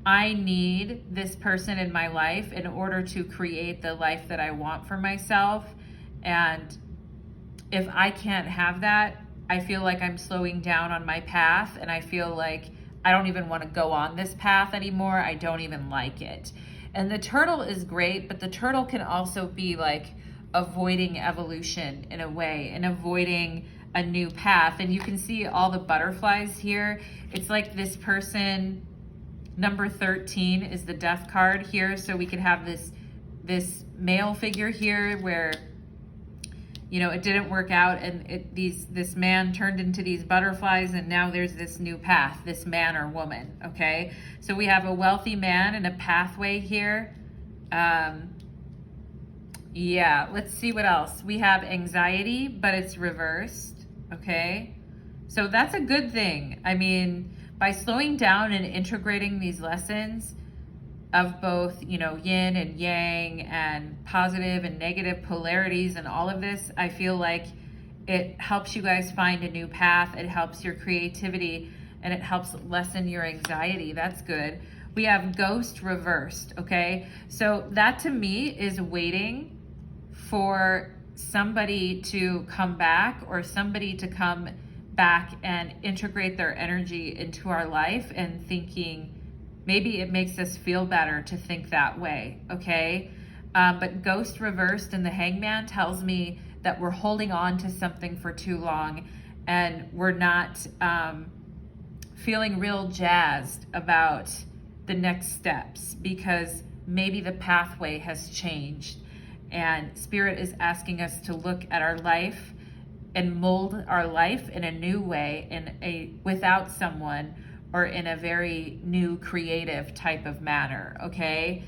Speaker 1: I need this person in my life in order to create the life that I want for myself. And if I can't have that, I feel like I'm slowing down on my path, and I feel like I don't even want to go on this path anymore. I don't even like it. And the turtle is great, but the turtle can also be like avoiding evolution in a way, and avoiding a new path. And you can see all the butterflies here. It's like this person, number 13 is the death card here. So we could have this male figure here where, you know, it didn't work out, and this man turned into these butterflies, and now there's this new path, this man or woman, okay? So we have a wealthy man and a pathway here. Yeah, let's see what else. We have anxiety, but it's reversed, okay? So that's a good thing. I mean, by slowing down and integrating these lessons of both, you know, yin and yang and positive and negative polarities and all of this, I feel like it helps you guys find a new path. It helps your creativity, and it helps lessen your anxiety. That's good. We have ghost reversed, okay? So that to me is waiting for somebody to come back, or somebody to come back and integrate their energy into our life, and thinking maybe it makes us feel better to think that way, okay? But ghost reversed in the hangman tells me that we're holding on to something for too long, and we're not feeling real jazzed about the next steps, because maybe the pathway has changed, and Spirit is asking us to look at our life and mold our life in a new way, without someone, or in a very new creative type of manner, okay?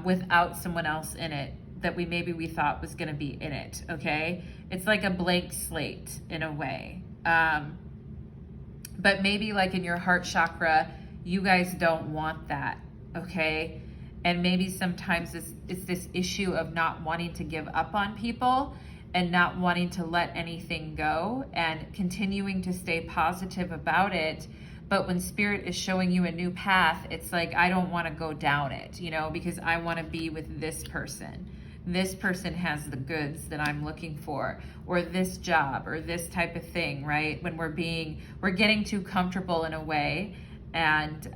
Speaker 1: Without someone else in it that we thought was gonna be in it, okay? It's like a blank slate in a way. But maybe like in your heart chakra, you guys don't want that, okay? And maybe sometimes it's this issue of not wanting to give up on people, and not wanting to let anything go, and continuing to stay positive about it. But when Spirit is showing you a new path, it's like, I don't want to go down it, you know, because I want to be with this person. this person has the goods that I'm looking for, or this job, or this type of thing, right? When we're getting too comfortable in a way, and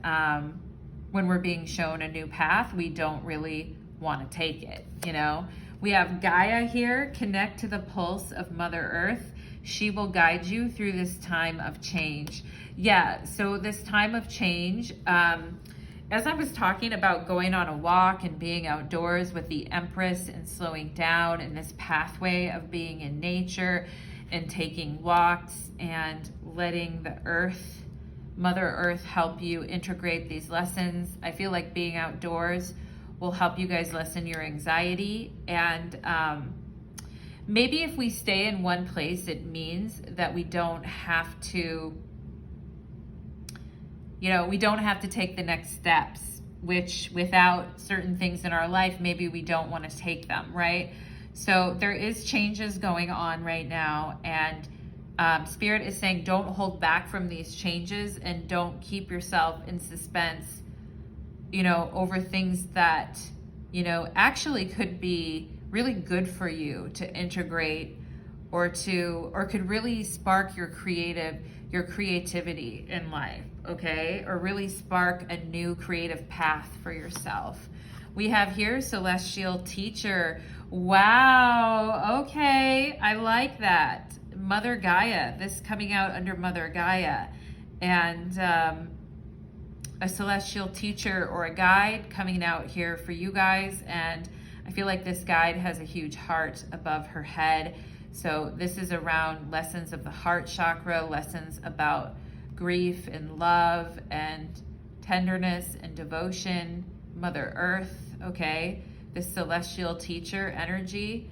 Speaker 1: when we're being shown a new path, we don't really want to take it, you know? We have Gaia here. Connect to the pulse of Mother Earth. She will guide you through this time of change. Yeah, so this time of change, as I was talking about going on a walk and being outdoors with the Empress and slowing down in this pathway of being in nature and taking walks and letting the earth, Mother Earth, help you integrate these lessons. I feel like being outdoors will help you guys lessen your anxiety. And maybe if we stay in one place, it means that we don't have to, you know, we don't have to take the next steps, which without certain things in our life, maybe we don't want to take them, right? So there is changes going on right now, and Spirit is saying don't hold back from these changes and don't keep yourself in suspense, you know, over things that, you know, actually could be really good for you to integrate, or could really spark your creativity in life, okay? Or really spark a new creative path for yourself. We have here Celestial Teacher. Wow, okay, I like that. Mother Gaia, this coming out under Mother Gaia. And a celestial teacher or a guide coming out here for you guys. And I feel like this guide has a huge heart above her head. So this is around lessons of the heart chakra, lessons about grief and love and tenderness and devotion, Mother Earth, okay? This celestial teacher energy.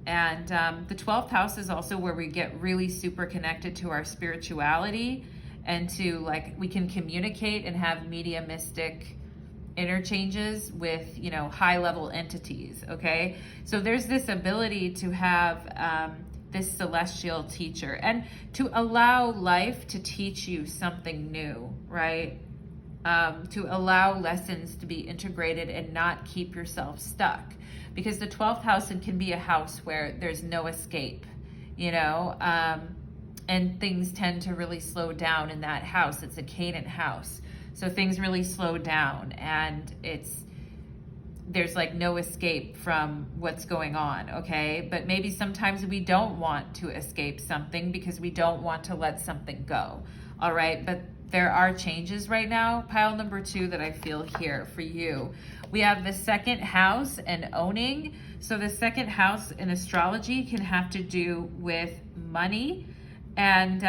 Speaker 1: And the 12th house is also where we get really super connected to our spirituality, and to, like, we can communicate and have mediumistic interchanges with, you know, high level entities, okay? So there's this ability to have this celestial teacher, and to allow life to teach you something new, right? To allow lessons to be integrated and not keep yourself stuck. Because the 12th house can be a house where there's no escape, you know, and things tend to really slow down in that house. It's a cadent house. So things really slow down, and there's like no escape from what's going on, okay? But maybe sometimes we don't want to escape something because we don't want to let something go, all right? But there are changes right now, pile number 2, that I feel here for you. We have the 2nd house and owning. So the 2nd house in astrology can have to do with money, and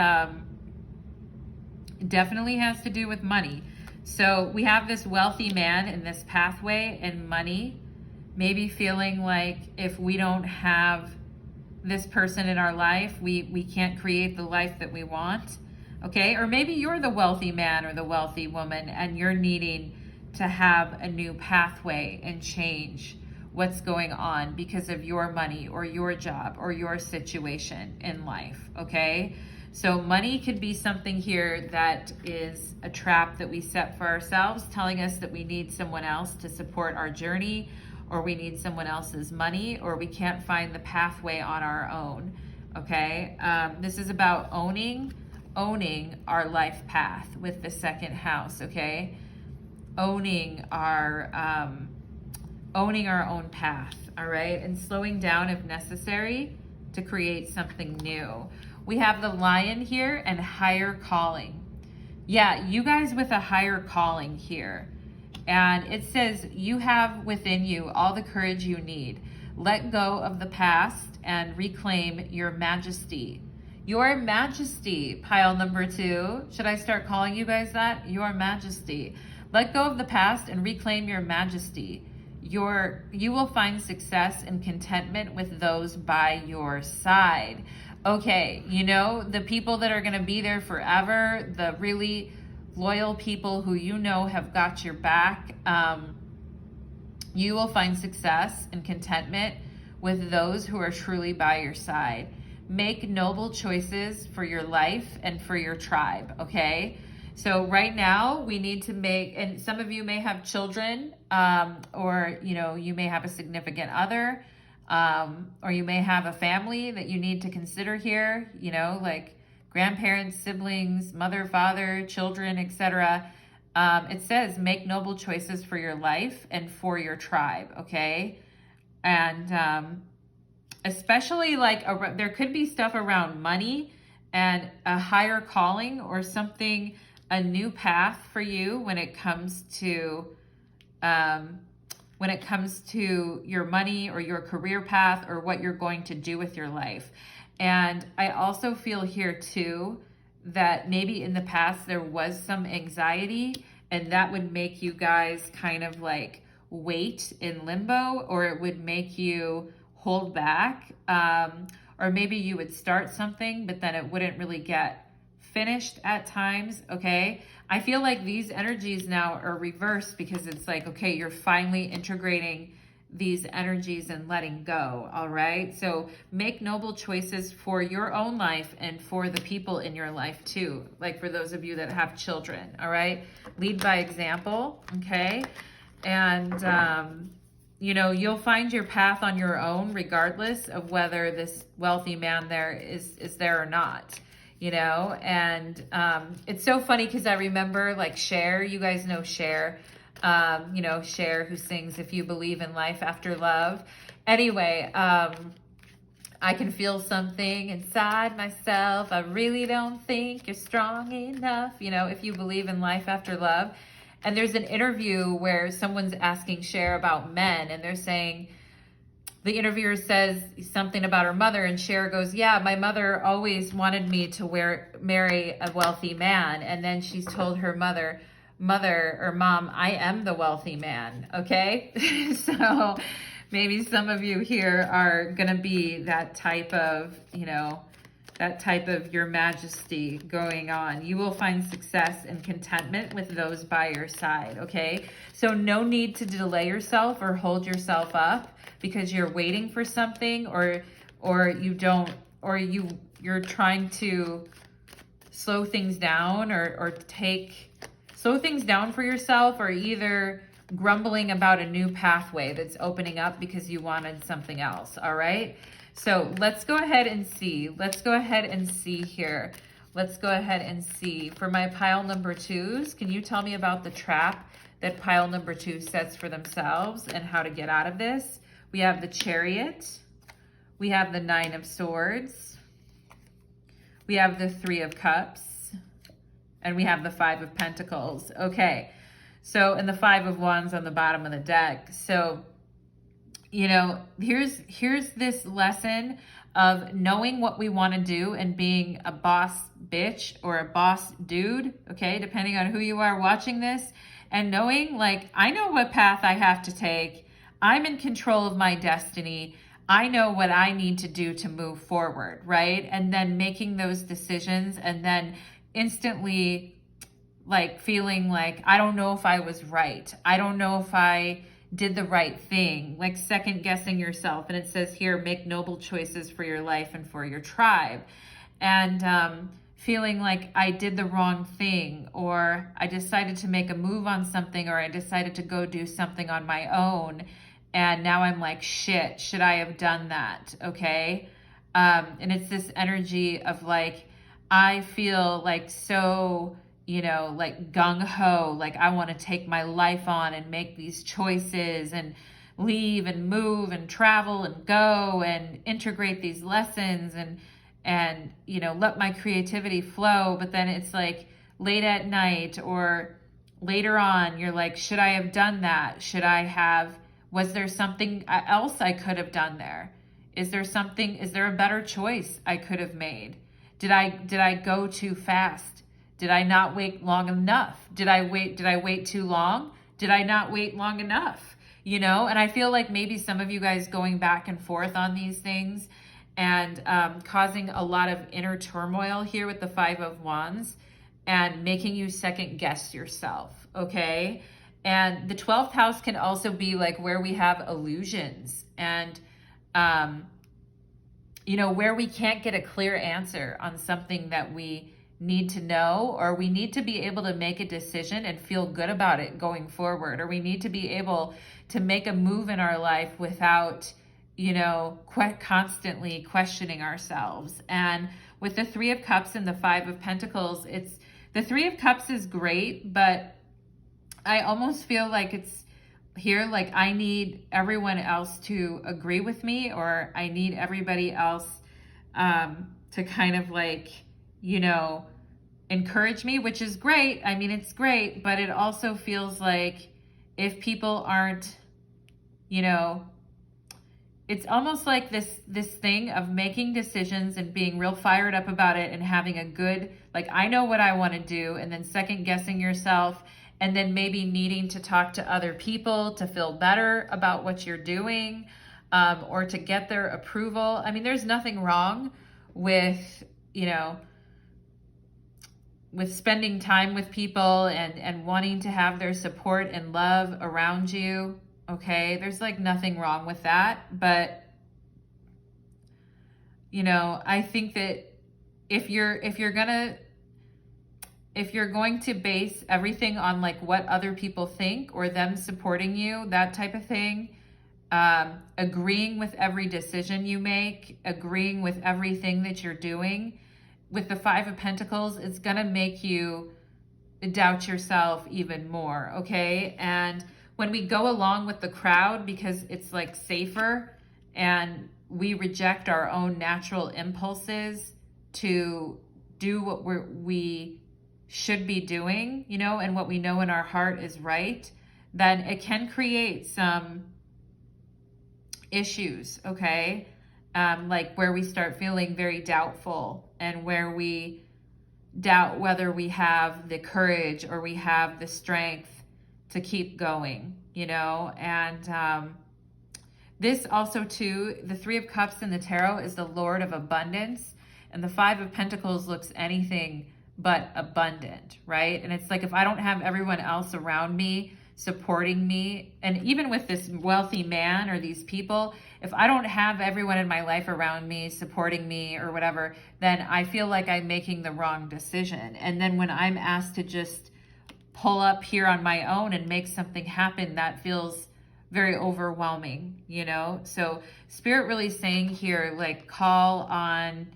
Speaker 1: definitely has to do with money. So we have this wealthy man in this pathway and money, maybe feeling like if we don't have this person in our life, we can't create the life that we want, okay? Or maybe you're the wealthy man or the wealthy woman and you're needing to have a new pathway and change what's going on because of your money or your job or your situation in life, okay? So money could be something here that is a trap that we set for ourselves, telling us that we need someone else to support our journey, or we need someone else's money, or we can't find the pathway on our own, okay? This is about owning our life path with the 2nd house, okay? Owning our own path, all right? And slowing down if necessary to create something new. We have the Lion here and higher calling. Yeah, you guys with a higher calling here. And it says you have within you all the courage you need. Let go of the past and reclaim your majesty. Your majesty, pile number 2. Should I start calling you guys that? Your majesty. Let go of the past and reclaim your majesty. You will find success and contentment with those by your side. Okay, you know, the people that are going to be there forever, the really loyal people who you know have got your back, you will find success and contentment with those who are truly by your side. Make noble choices for your life and for your tribe, okay? So right now we need to make, and some of you may have children, or, you know, you may have a significant other. Or you may have a family that you need to consider here, you know, like grandparents, siblings, mother, father, children, etc. It says make noble choices for your life and for your tribe, okay? And especially like there could be stuff around money and a higher calling or something, a new path for you when it comes to your money or your career path or what you're going to do with your life. And I also feel here too that maybe in the past there was some anxiety, and that would make you guys kind of like wait in limbo, or it would make you hold back, or maybe you would start something but then it wouldn't really get finished at times, okay? I feel like these energies now are reversed because it's like, okay, you're finally integrating these energies and letting go, all right? So make noble choices for your own life and for the people in your life too, like for those of you that have children, all right? Lead by example, okay? And, you know, you'll find your path on your own regardless of whether this wealthy man there is there or not. You know, and it's so funny because I remember like Cher, you guys know Cher, you know, Cher who sings If You Believe in Life After Love. Anyway, I can feel something inside myself. I really don't think you're strong enough, you know, if you believe in life after love. And there's an interview where someone's asking Cher about men, and they're saying, the interviewer says something about her mother, and Cher goes, yeah, my mother always wanted me to marry a wealthy man. And then she's told her mother or mom, I am the wealthy man, okay? So maybe some of you here are going to be that type of, you know, that type of your majesty going on. You will find success and contentment with those by your side, okay? So no need to delay yourself or hold yourself up because you're waiting for something, or you don't, or you're trying to slow things down or slow things down for yourself, or either grumbling about a new pathway that's opening up because you wanted something else, all right? So let's go ahead and see. Let's go ahead and see here. Let's go ahead and see. For my pile number twos, can you tell me about the trap that pile number two sets for themselves and how to get out of this? We have the Chariot. We have the Nine of Swords. We have the Three of Cups. And we have the Five of Pentacles. Okay. So, and the Five of Wands on the bottom of the deck. So, you know, here's this lesson of knowing what we want to do and being a boss bitch or a boss dude, okay, depending on who you are watching this, and knowing like, I know what path I have to take. I'm in control of my destiny. I know what I need to do to move forward, right? And then making those decisions and then instantly like feeling like, I don't know if I was right. I don't know if I did the right thing, like second guessing yourself. And it says here, make noble choices for your life and for your tribe. And feeling like I did the wrong thing, or I decided to make a move on something, or I decided to go do something on my own. And now I'm like, shit, should I have done that? Okay. And it's this energy of like, I feel like so, you know, like gung-ho, like I want to take my life on and make these choices and leave and move and travel and go and integrate these lessons and, you know, let my creativity flow. But then it's like late at night or later on, you're like, should I have done that? Was there something else I could have done there? Is there a better choice I could have made? Did I go too fast? Did I not wait long enough? Did I wait too long? Did I not wait long enough? You know, and I feel like maybe some of you guys going back and forth on these things and causing a lot of inner turmoil here with the Five of Wands and making you second guess yourself, okay? And the 12th house can also be like where we have illusions and, you know, where we can't get a clear answer on something that we need to know, or we need to be able to make a decision and feel good about it going forward, or we need to be able to make a move in our life without, you know, constantly questioning ourselves. And with the Three of Cups and the Five of Pentacles, it's the Three of Cups is great, but I almost feel like it's here, like I need everyone else to agree with me, or I need everybody else to kind of like, you know, encourage me, which is great. I mean, it's great, but it also feels like if people aren't, you know, it's almost like this thing of making decisions and being real fired up about it and having a good, like, I know what I want to do, and then second guessing yourself, and then maybe needing to talk to other people to feel better about what you're doing, or to get their approval. I mean, there's nothing wrong with, you know, with spending time with people and wanting to have their support and love around you. Okay, there's like nothing wrong with that. But, you know, I think that if you're going to base everything on like what other people think or them supporting you, that type of thing, agreeing with every decision you make, agreeing with everything that you're doing, with the Five of Pentacles, it's going to make you doubt yourself even more, okay? And when we go along with the crowd because it's like safer, and we reject our own natural impulses to do what we should be doing, you know, and what we know in our heart is right, then it can create some issues, okay? Like where we start feeling very doubtful, and where we doubt whether we have the courage or we have the strength to keep going, you know? And this also too, the Three of Cups in the tarot is the Lord of abundance, and the Five of Pentacles looks anything but abundant, right? And it's like, if I don't have everyone else around me supporting me, and even with this wealthy man or these people, if I don't have everyone in my life around me supporting me or whatever, then I feel like I'm making the wrong decision. And then when I'm asked to just pull up here on my own and make something happen, that feels very overwhelming, you know? So Spirit really saying here, like, call on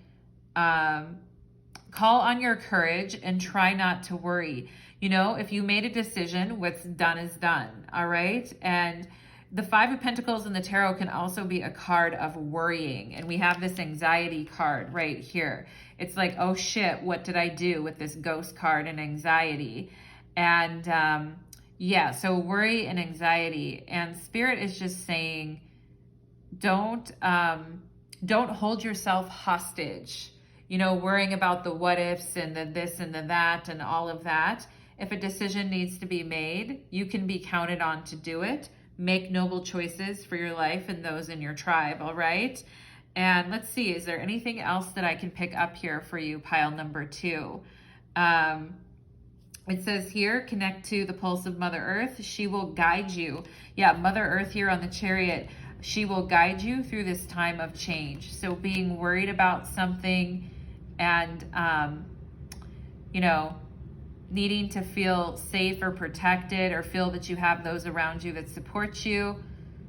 Speaker 1: your courage and try not to worry. You know, if you made a decision, what's done is done, all right? And the Five of Pentacles in the tarot can also be a card of worrying. And we have this anxiety card right here. It's like, oh shit, what did I do with this ghost card and anxiety? And yeah, so worry and anxiety. And Spirit is just saying, don't hold yourself hostage, you know, worrying about the what ifs and the this and the that and all of that. If a decision needs to be made, you can be counted on to do it. Make noble choices for your life and those in your tribe, all right? And let's see, is there anything else that I can pick up here for you, pile number 2? It says here, connect to the pulse of Mother Earth. She will guide you. Yeah, Mother Earth here on the Chariot. She will guide you through this time of change. So being worried about something and, you know, needing to feel safe or protected, or feel that you have those around you that support you,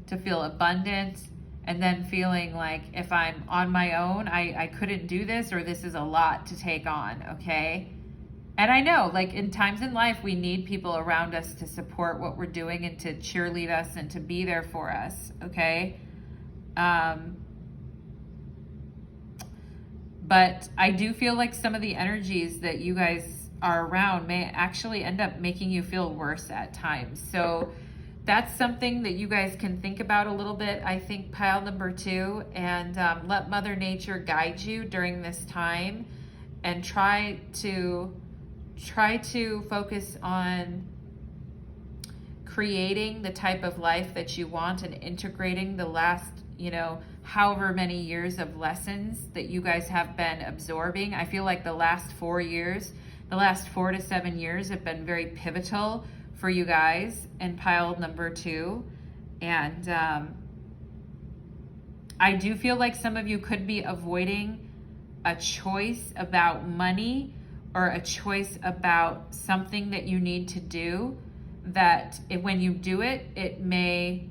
Speaker 1: to feel abundant, and then feeling like, if I'm on my own, I couldn't do this, or this is a lot to take on, okay? And I know, like, in times in life, we need people around us to support what we're doing and to cheerlead us and to be there for us, okay? But I do feel like some of the energies that you guys are around may actually end up making you feel worse at times. So that's something that you guys can think about a little bit, I think, pile number 2, and let Mother Nature guide you during this time, and try to focus on creating the type of life that you want and integrating the last, you know, however many years of lessons that you guys have been absorbing. I feel like the last 4 to 7 years have been very pivotal for you guys in pile number 2. And I do feel like some of you could be avoiding a choice about money, or a choice about something that you need to do, that when you do it, it may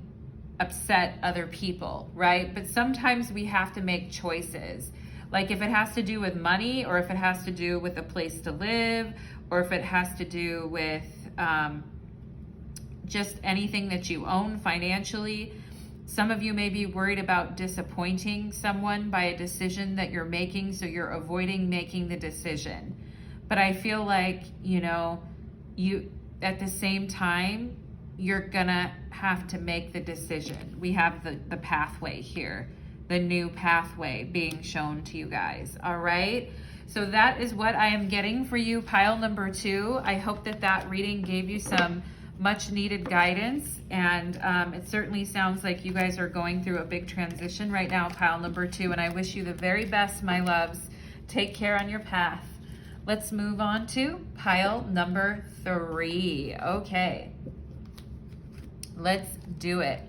Speaker 1: upset other people, right? But sometimes we have to make choices. Like if it has to do with money, or if it has to do with a place to live, or if it has to do with just anything that you own financially. Some of you may be worried about disappointing someone by a decision that you're making, so you're avoiding making the decision. But I feel like, you know, you at the same time, you're gonna have to make the decision. We have the pathway here, the new pathway being shown to you guys, all right? So that is what I am getting for you, pile number 2. I hope that that reading gave you some much needed guidance, and it certainly sounds like you guys are going through a big transition right now, pile number 2, and I wish you the very best, my loves. Take care on your path. Let's move on to pile number 3. Okay, let's do it.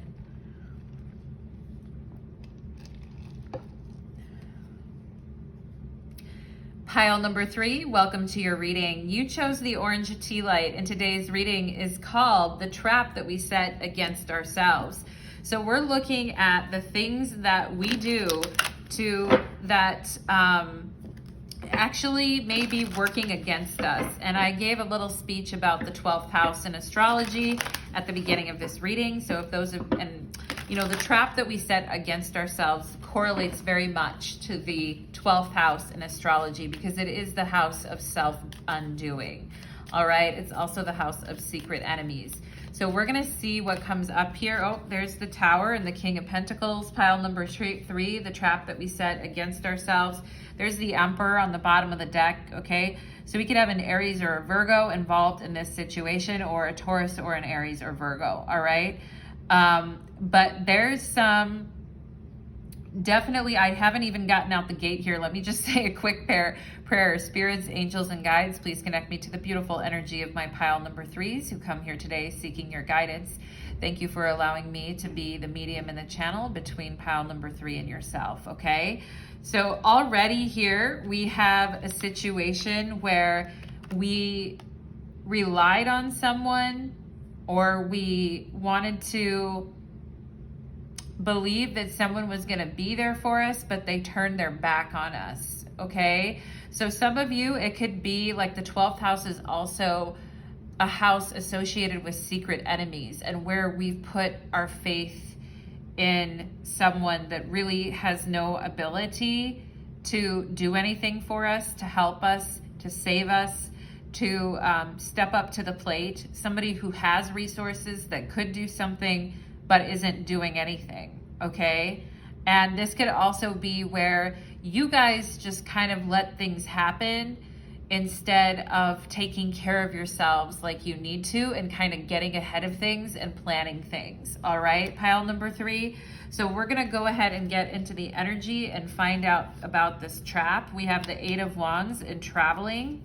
Speaker 1: Pile number 3, welcome to your reading. You chose the orange tea light, and today's reading is called The Trap That We Set Against Ourselves. So we're looking at the things that we do that actually may be working against us. And I gave a little speech about the 12th house in astrology at the beginning of this reading. So if those have, and you know, the trap that we set against ourselves correlates very much to the 12th house in astrology, because it is the house of self-undoing. All right, it's also the house of secret enemies. So we're gonna see what comes up here. Oh, there's the Tower and the King of Pentacles, pile number 3, the trap that we set against ourselves. There's the Emperor on the bottom of the deck, okay? So we could have an Aries or a Virgo involved in this situation, or a Taurus or an Aries or Virgo, all right? But there's some, definitely, I haven't even gotten out the gate here. Let me just say a quick prayer. Spirits, angels, and guides, please connect me to the beautiful energy of my pile number 3s who come here today seeking your guidance. Thank you for allowing me to be the medium in the channel between pile number 3 and yourself, okay? So already here we have a situation where we relied on someone, or we wanted to believe that someone was going to be there for us, but they turned their back on us, okay? So some of you, it could be like the 12th house is also a house associated with secret enemies, and where we've put our faith in someone that really has no ability to do anything for us, to help us, to save us, to step up to the plate. Somebody who has resources that could do something but isn't doing anything, okay? And this could also be where you guys just kind of let things happen instead of taking care of yourselves like you need to, and kind of getting ahead of things and planning things, all right, pile number 3? So we're gonna go ahead and get into the energy and find out about this trap. We have the 8 of Wands in traveling.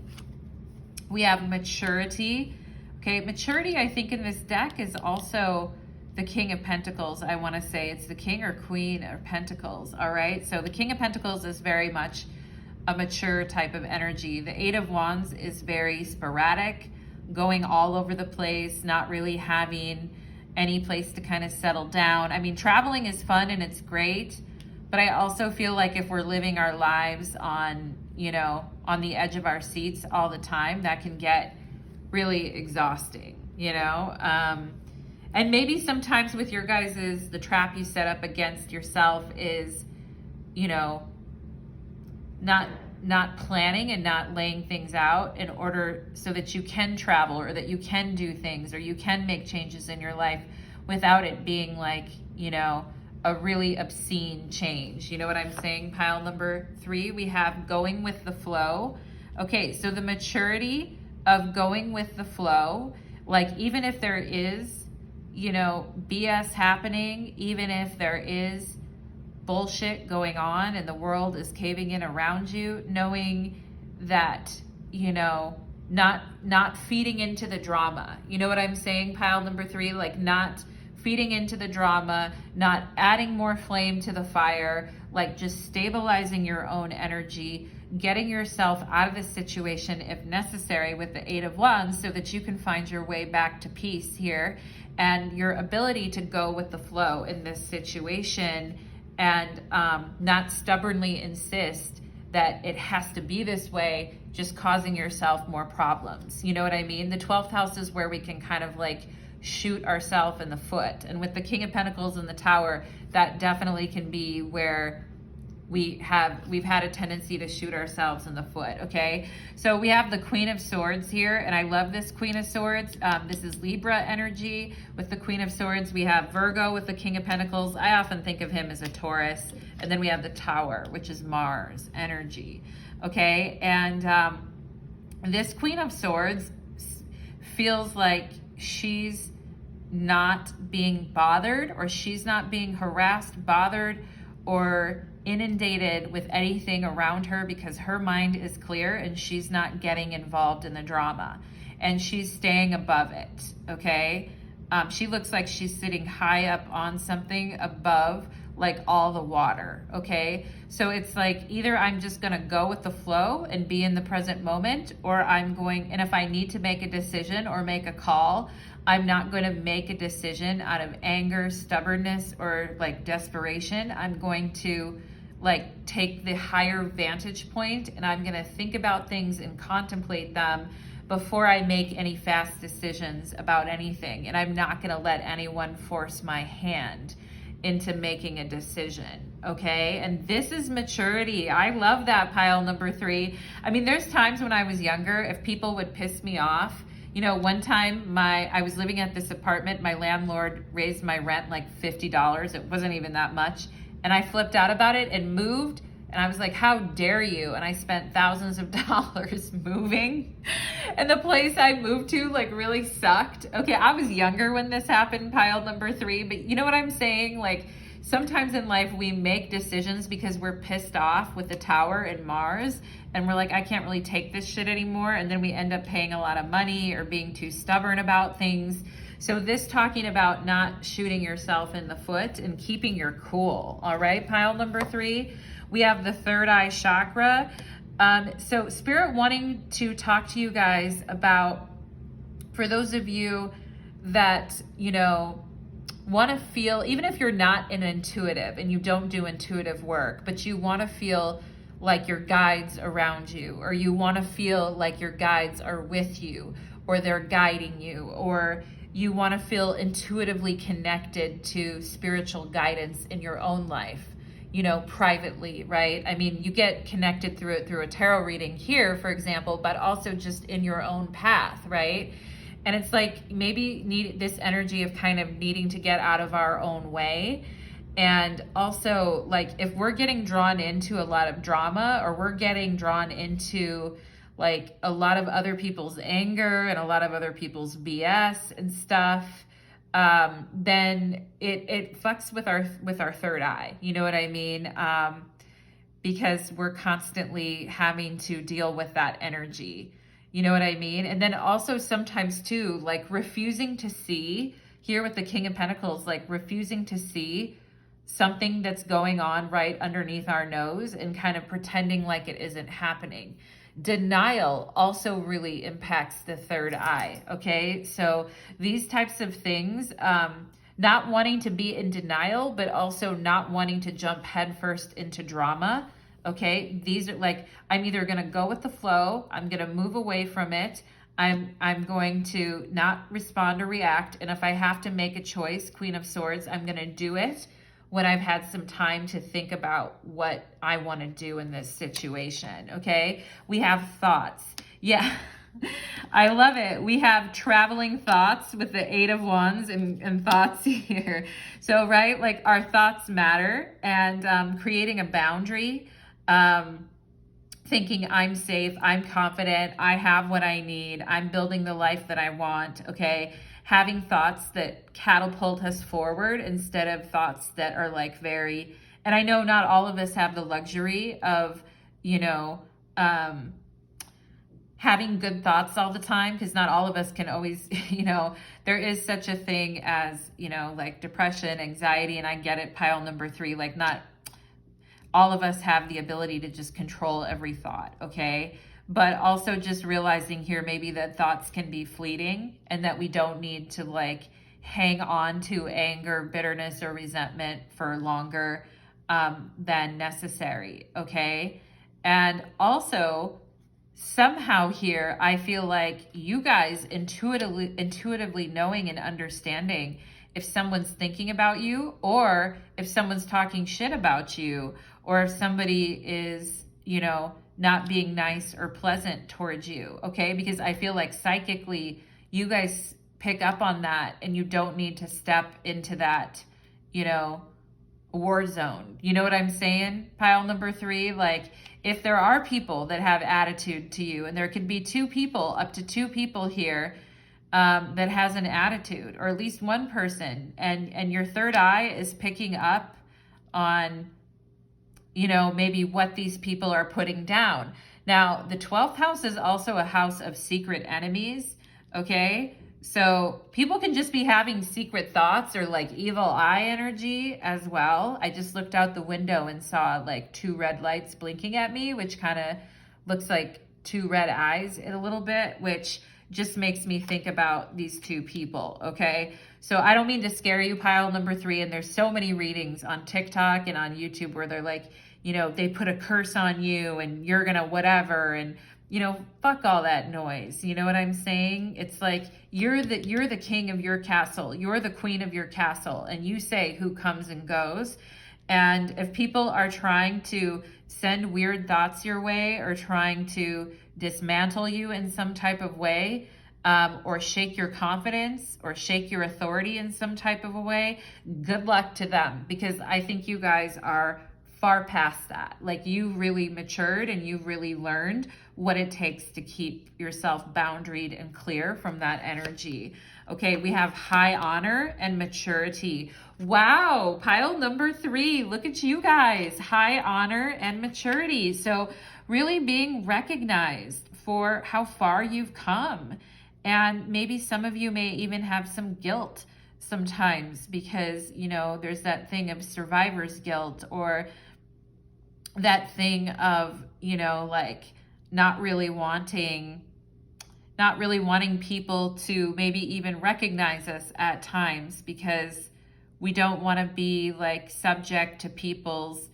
Speaker 1: We have maturity, okay? Maturity, I think, in this deck is also the King of Pentacles. I want to say it's the King or Queen of Pentacles, all right? So the King of Pentacles is very much a mature type of energy. The 8 of Wands is very sporadic, going all over the place, not really having any place to kind of settle down. I mean, traveling is fun and it's great, but I also feel like if we're living our lives on, you know, on the edge of our seats all the time, that can get really exhausting, you know? And maybe sometimes with your guys' the trap you set up against yourself is, you know, not planning and not laying things out in order so that you can travel, or that you can do things, or you can make changes in your life without it being like, you know, a really obscene change. You know what I'm saying? Pile number 3, we have going with the flow. Okay, so the maturity of going with the flow, like even if there is, you know, BS happening, even if there is bullshit going on and the world is caving in around you, knowing that, you know, not feeding into the drama. You know what I'm saying, pile number 3? Like not feeding into the drama, not adding more flame to the fire, like just stabilizing your own energy, getting yourself out of the situation if necessary with the 8 of Wands, so that you can find your way back to peace here and your ability to go with the flow in this situation and not stubbornly insist that it has to be this way, just causing yourself more problems. You know what I mean? The 12th house is where we can kind of like shoot ourselves in the foot. And with the King of Pentacles in the Tower, that definitely can be where we've had a tendency to shoot ourselves in the foot, okay? So we have the Queen of Swords here, and I love this Queen of Swords. This is Libra energy. With the Queen of Swords, we have Virgo with the King of Pentacles. I often think of him as a Taurus. And then we have the Tower, which is Mars energy, okay? And this Queen of Swords feels like she's not being bothered, or she's not being harassed, bothered, or inundated with anything around her, because her mind is clear and she's not getting involved in the drama, and she's staying above it, okay? She looks like she's sitting high up on something above, like all the water, okay? So it's like either I'm just gonna go with the flow and be in the present moment, or I'm going, and if I need to make a decision or make a call, I'm not going to make a decision out of anger, stubbornness, or like desperation. I'm going to like take the higher vantage point, and I'm going to think about things and contemplate them before I make any fast decisions about anything. And I'm not going to let anyone force my hand into making a decision, okay? And this is maturity. I love that, pile number 3. I mean, there's times when I was younger, if people would piss me off, you know, one time I was living at this apartment, my landlord raised my rent like $50. It wasn't even that much. And I flipped out about it and moved. And I was like, how dare you? And I spent thousands of dollars moving. And the place I moved to like really sucked. Okay, I was younger when this happened, pile number 3. But you know what I'm saying? Like sometimes in life we make decisions because we're pissed off with the Tower and Mars. And we're like, I can't really take this shit anymore. And then we end up paying a lot of money or being too stubborn about things. So this talking about not shooting yourself in the foot and keeping your cool. All right, pile number 3. We have the third eye chakra. So Spirit wanting to talk to you guys about, for those of you that, you know, want to feel, even if you're not an intuitive and you don't do intuitive work, but you want to feel like your guides around you, or you want to feel like your guides are with you, or they're guiding you, or you want to feel intuitively connected to spiritual guidance in your own life, you know, privately, right? I mean, you get connected through it through a tarot reading here, for example, but also just in your own path, right? And it's like maybe need this energy of kind of needing to get out of our own way. And also, like, if we're getting drawn into a lot of drama, or we're getting drawn into like a lot of other people's anger and a lot of other people's BS and stuff, then it fucks with our third eye. You know what I mean? Because we're constantly having to deal with that energy. You know what I mean? And then also sometimes too, like refusing to see, here with the King of Pentacles, like refusing to see something that's going on right underneath our nose and kind of pretending like it isn't happening. Denial also really impacts the third eye, okay? So these types of things, not wanting to be in denial, but also not wanting to jump headfirst into drama, okay? These are like, I'm either gonna go with the flow, I'm gonna move away from it, I'm going to not respond or react, and if I have to make a choice, Queen of Swords, I'm gonna do it when I've had some time to think about what I want to do in this situation, okay? We have thoughts. Yeah, I love it. We have traveling thoughts with the 8 of Wands and thoughts here. So, right, like our thoughts matter, and creating a boundary, thinking I'm safe, I'm confident, I have what I need, I'm building the life that I want, okay? Having thoughts that catapult us forward instead of thoughts that are like very, and I know not all of us have the luxury of, you know, having good thoughts all the time, because not all of us can always, you know, there is such a thing as, you know, like depression, anxiety, and I get it, pile number 3, like not all of us have the ability to just control every thought, okay? But also just realizing here maybe that thoughts can be fleeting, and that we don't need to like hang on to anger, bitterness, or resentment for longer than necessary, okay? And also, somehow here, I feel like you guys intuitively knowing and understanding if someone's thinking about you, or if someone's talking shit about you, or if somebody is, you know, not being nice or pleasant towards you, okay? Because I feel like psychically, you guys pick up on that, and you don't need to step into that, you know, war zone. You know what I'm saying? Pile number 3, like, if there are people that have attitude to you, and there could be 2 people, up to 2 people here, that has an attitude, or at least one person, and your third eye is picking up on, you know, maybe what these people are putting down. Now, the 12th house is also a house of secret enemies, okay? So people can just be having secret thoughts or like evil eye energy as well. I just looked out the window and saw like 2 red lights blinking at me, which kind of looks like 2 red eyes in a little bit, which just makes me think about these 2 people, okay? So I don't mean to scare you, pile number 3, and there's so many readings on TikTok and on YouTube where they're like, you know, they put a curse on you and you're gonna whatever, and you know, fuck all that noise. You know what I'm saying? It's like you're the king of your castle. You're the queen of your castle, and you say who comes and goes. And if people are trying to send weird thoughts your way, or trying to dismantle you in some type of way, or shake your confidence, or shake your authority in some type of a way, good luck to them, because I think you guys are far past that. Like, you really matured, and you really learned what it takes to keep yourself boundaried and clear from that energy. Okay, we have high honor and maturity. Wow, pile number 3, look at you guys, high honor and maturity. So really being recognized for how far you've come. And maybe some of you may even have some guilt sometimes, because, you know, there's that thing of survivor's guilt, or that thing of, you know, like not really wanting people to maybe even recognize us at times, because we don't want to be like subject to people's,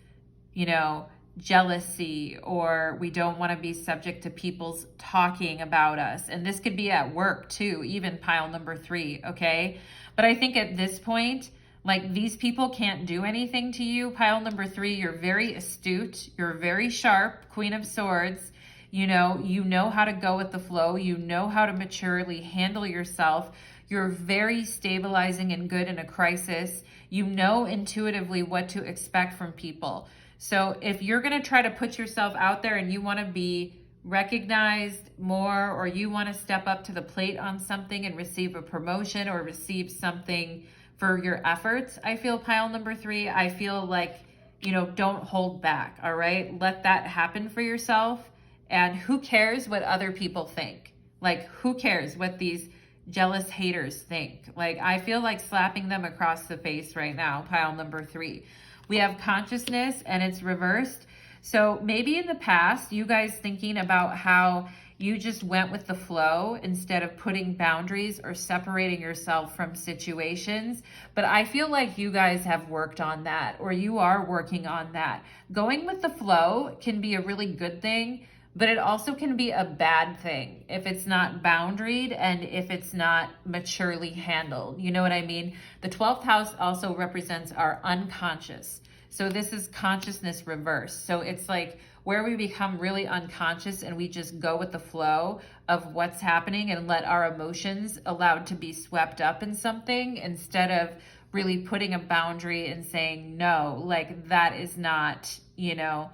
Speaker 1: you know, jealousy, or we don't want to be subject to people's talking about us. And this could be at work too, even pile number 3, okay? But I think at this point, like, these people can't do anything to you. Pile number 3, you're very astute. You're very sharp, Queen of Swords. You know how to go with the flow. You know how to maturely handle yourself. You're very stabilizing and good in a crisis. You know intuitively what to expect from people. So if you're going to try to put yourself out there and you want to be recognized more, or you want to step up to the plate on something and receive a promotion or receive something for your efforts, I feel, pile number 3, I feel like, you know, don't hold back, all right? Let that happen for yourself. And who cares what other people think? Like, who cares what these jealous haters think? Like, I feel like slapping them across the face right now, pile number 3. We have consciousness, and it's reversed. So maybe in the past, you guys thinking about how you just went with the flow instead of putting boundaries or separating yourself from situations. But I feel like you guys have worked on that, or you are working on that. Going with the flow can be a really good thing, but it also can be a bad thing if it's not boundaried and if it's not maturely handled. You know what I mean? The 12th house also represents our unconscious. So this is consciousness reversed. So it's like where we become really unconscious and we just go with the flow of what's happening and let our emotions allowed to be swept up in something, instead of really putting a boundary and saying, no, like that is not, you know,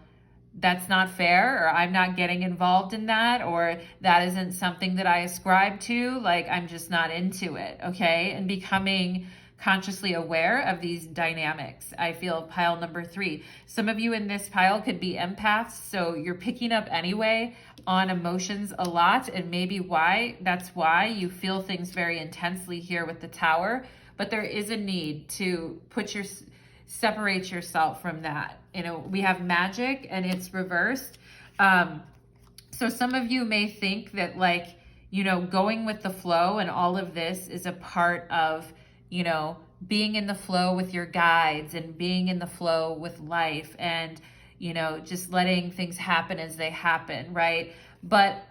Speaker 1: that's not fair, or I'm not getting involved in that, or that isn't something that I ascribe to, like I'm just not into it, okay? And becoming consciously aware of these dynamics. I feel pile number 3. Some of you in this pile could be empaths, so you're picking up anyway on emotions a lot, and maybe that's why you feel things very intensely here with the Tower. But there is a need to separate yourself from that. You know, we have magic and it's reversed. So some of you may think that, like, you know, going with the flow and all of this is a part of, being in the flow with your guides and being in the flow with life and, just letting things happen as they happen, right?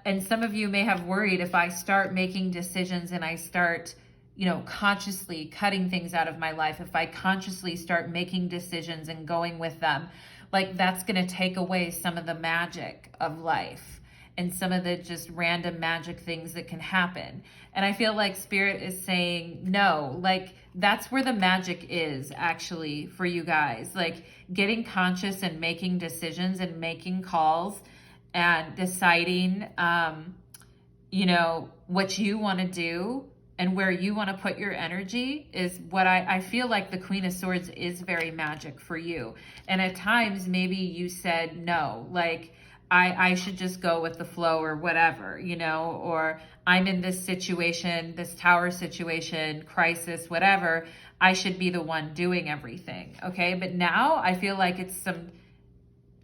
Speaker 1: And some of you may have worried, if I start making decisions and I start, consciously cutting things out of my life, if I consciously start making decisions and going with them, like that's going to take away some of the magic of life and some of the just random magic things that can happen. And I feel like Spirit is saying, no, like that's where the magic is actually for you guys, like getting conscious and making decisions and making calls and deciding, what you want to do and where you want to put your energy is what I feel like the Queen of Swords is very magic for you. And at times, maybe you said, no, like I should just go with the flow or whatever, or I'm in this situation, this tower situation, crisis, whatever. I should be the one doing everything. Okay. But now I feel like it's some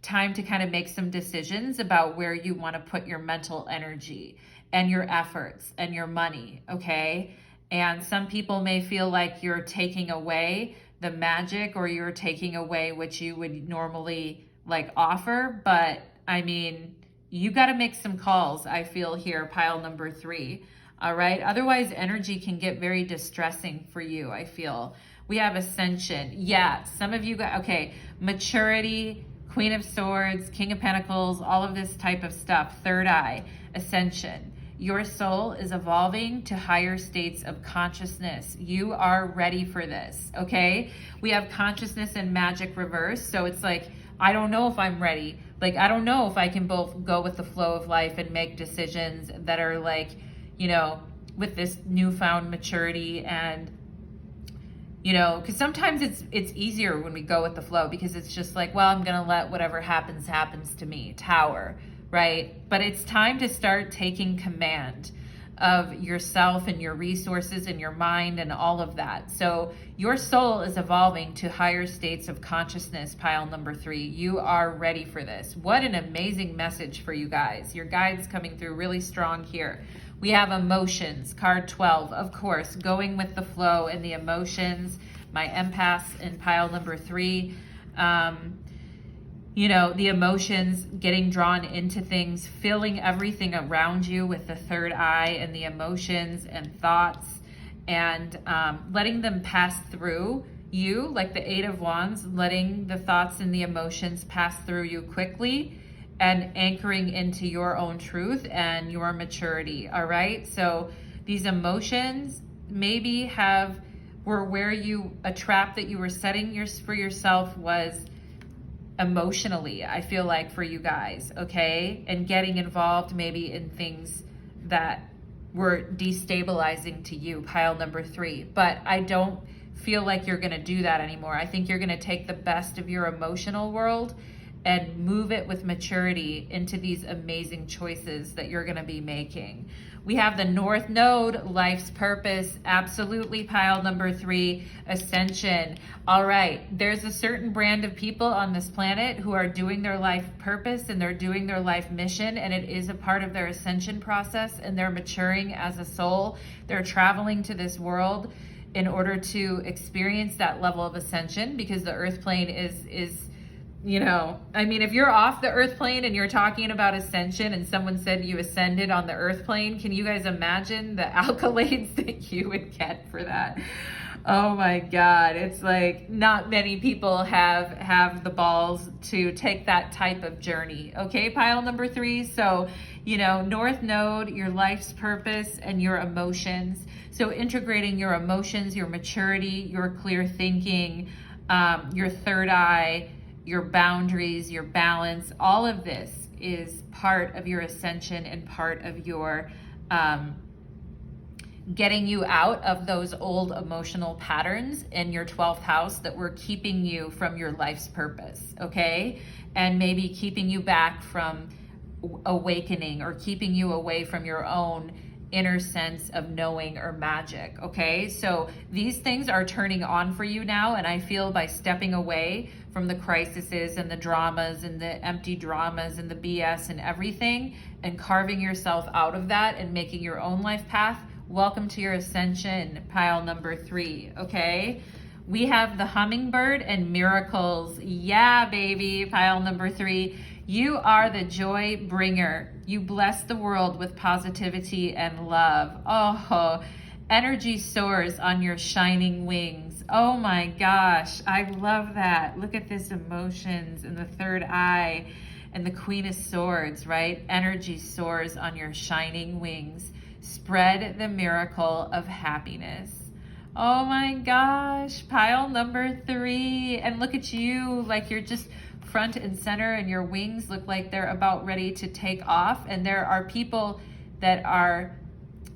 Speaker 1: time to kind of make some decisions about where you want to put your mental energy and your efforts and your money, okay? And some people may feel like you're taking away the magic or you're taking away what you would normally like offer, but I mean, you got to make some calls, I feel here, pile number 3, all right? Otherwise, energy can get very distressing for you, I feel. We have Ascension. Yeah, some of you got, okay, maturity, Queen of Swords, King of Pentacles, all of this type of stuff, third eye, Ascension. Your soul is evolving to higher states of consciousness. You are ready for this, okay? We have consciousness and magic reverse. So it's like, I don't know if I'm ready. Like, I don't know if I can both go with the flow of life and make decisions that are like, with this newfound maturity and, because sometimes it's easier when we go with the flow because it's just like, well, I'm going to let whatever happens to me, tower, right? But it's time to start taking command of yourself and your resources and your mind and all of that. So your soul is evolving to higher states of consciousness, pile number 3. You are ready for this. What an amazing message for you guys. Your guide's coming through really strong here. We have emotions, card 12, of course, going with the flow and the emotions, my empaths in pile number 3. The emotions, getting drawn into things, filling everything around you with the third eye and the emotions and thoughts and letting them pass through you, like the 8 of Wands, letting the thoughts and the emotions pass through you quickly and anchoring into your own truth and your maturity, all right? So these emotions maybe were where a trap that you were setting for yourself was emotionally, I feel like, for you guys, okay? And getting involved maybe in things that were destabilizing to you, pile number 3. But I don't feel like you're gonna do that anymore. I think you're gonna take the best of your emotional world and move it with maturity into these amazing choices that you're gonna be making. We have the North Node, life's purpose, absolutely, pile number 3, Ascension. All right, there's a certain brand of people on this planet who are doing their life purpose and they're doing their life mission, and it is a part of their ascension process, and they're maturing as a soul. They're traveling to this world in order to experience that level of ascension, because the earth plane is if you're off the earth plane and you're talking about ascension and someone said you ascended on the earth plane, can you guys imagine the accolades that you would get for that? Oh my God. It's like not many people have the balls to take that type of journey. Okay, pile number 3. So, North Node, your life's purpose and your emotions. So integrating your emotions, your maturity, your clear thinking, your third eye, your boundaries, your balance, all of this is part of your ascension and part of your getting you out of those old emotional patterns in your 12th house that were keeping you from your life's purpose, okay? And maybe keeping you back from awakening or keeping you away from your own inner sense of knowing or magic, okay? So these things are turning on for you now, and I feel by stepping away from the crises and the dramas and the empty dramas and the BS and everything and carving yourself out of that and making your own life path Welcome to your ascension, pile number 3, okay? We have the hummingbird and miracles. Yeah, baby, pile number 3. You are the joy bringer. You bless the world with positivity and love. Oh, energy soars on your shining wings. Oh my gosh, I love that. Look at this emotions and the third eye and the Queen of Swords, right? Energy soars on your shining wings. Spread the miracle of happiness. Oh my gosh, pile number 3. And look at you, like you're just front and center and your wings look like they're about ready to take off. And there are people that are,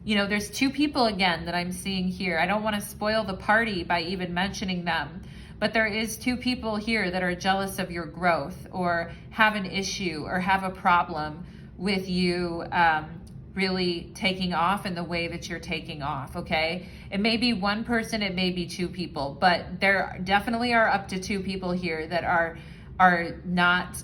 Speaker 1: you know, there's 2 people again that I'm seeing here. I don't want to spoil the party by even mentioning them, but there is 2 people here that are jealous of your growth or have an issue or have a problem with you really taking off in the way that you're taking off, okay? It may be 1 person, it may be 2 people, but there definitely are up to 2 people here that are not,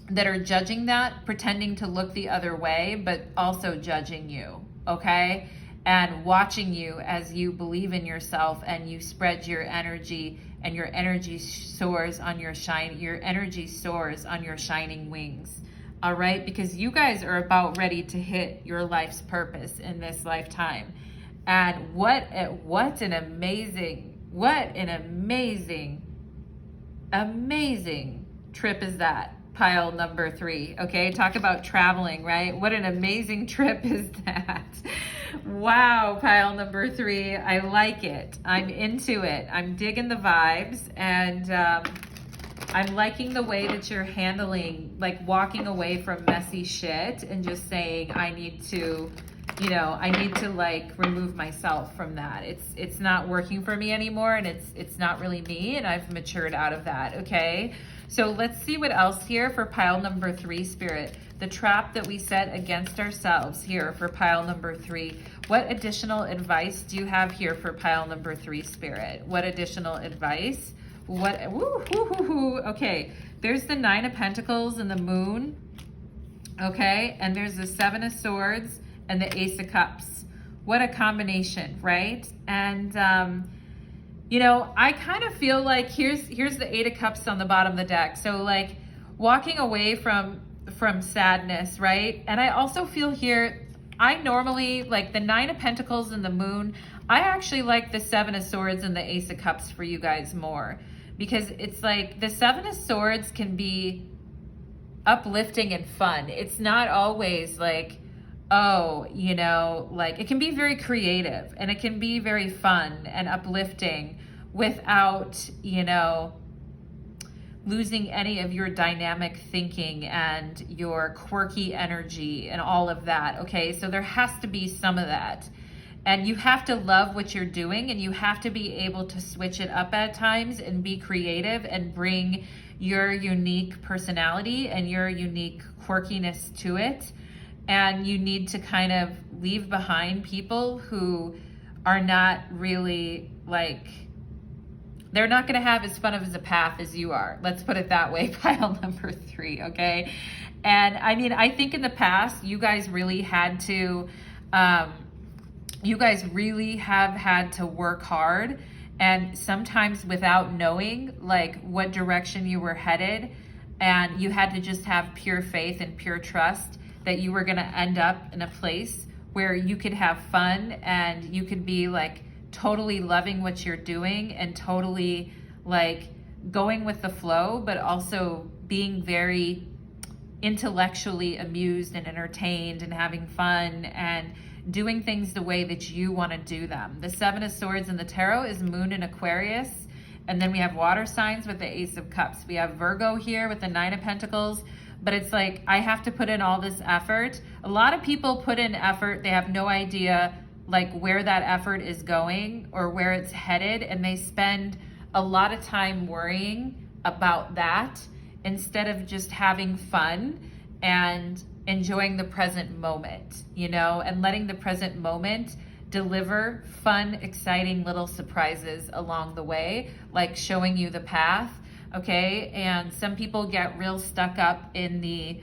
Speaker 1: that are judging that, pretending to look the other way, but also judging you, okay? And watching you as you believe in yourself and you spread your energy, and your energy soars on your energy soars on your shining wings. All right, because you guys are about ready to hit your life's purpose in this lifetime. And what an amazing trip is that, pile number 3, okay? Talk about traveling, right? What an amazing trip is that. Wow, pile number 3, I like it. I'm into it. I'm digging the vibes, and I'm liking the way that you're handling, like walking away from messy shit and just saying, I need to, you know, I need to like remove myself from that. It's not working for me anymore, and it's not really me, and I've matured out of that, okay? So let's see what else here for pile number 3, Spirit. The trap that we set against ourselves here for pile number 3. What additional advice do you have here for pile number 3, Spirit? What additional advice? Okay, there's the 9 of Pentacles and the Moon, okay, and there's the 7 of Swords and the Ace of Cups. What a combination, right? And you know, I kind of feel like here's the 8 of Cups on the bottom of the deck. So like walking away from sadness, right? And I also feel here, I normally like the 9 of Pentacles and the Moon. I actually like the 7 of Swords and the Ace of Cups for you guys more, because it's like the 7 of Swords can be uplifting and fun. It's not always like, oh, you know, like it can be very creative and it can be very fun and uplifting without, you know, losing any of your dynamic thinking and your quirky energy and all of that, okay? So there has to be some of that. And you have to love what you're doing, and you have to be able to switch it up at times and be creative and bring your unique personality and your unique quirkiness to it. And you need to kind of leave behind people who are not really like, they're not going to have as fun of a path as you are. Let's put it that way, pile number 3, okay? And I mean, I think in the past, you guys really had to, you guys really have had to work hard, and sometimes without knowing like what direction you were headed, and you had to just have pure faith and pure trust that you were going to end up in a place where you could have fun and you could be like totally loving what you're doing and totally like going with the flow, but also being very intellectually amused and entertained and having fun and doing things the way that you want to do them. The 7 of Swords in the tarot is Moon in Aquarius. And then we have water signs with the Ace of Cups. We have Virgo here with the 9 of Pentacles. But it's like, I have to put in all this effort. A lot of people put in effort. They have no idea like where that effort is going or where it's headed. And they spend a lot of time worrying about that instead of just having fun and enjoying the present moment, you know, and letting the present moment deliver fun, exciting little surprises along the way, like showing you the path, okay? And some people get real stuck up in the,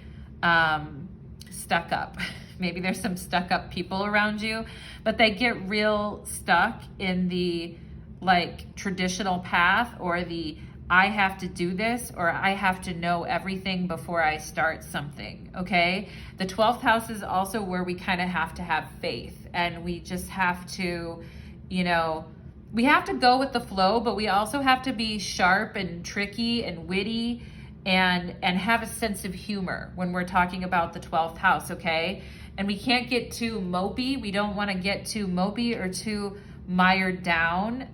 Speaker 1: maybe there's some stuck up people around you, but they get real stuck in the like traditional path, or the I have to do this, or I have to know everything before I start something, okay? The 12th house is also where we kind of have to have faith, and we just have to, you know, we have to go with the flow, but we also have to be sharp and tricky and witty and have a sense of humor when we're talking about the 12th house, okay? And we can't get too mopey. We don't want to get too mopey or too mired down.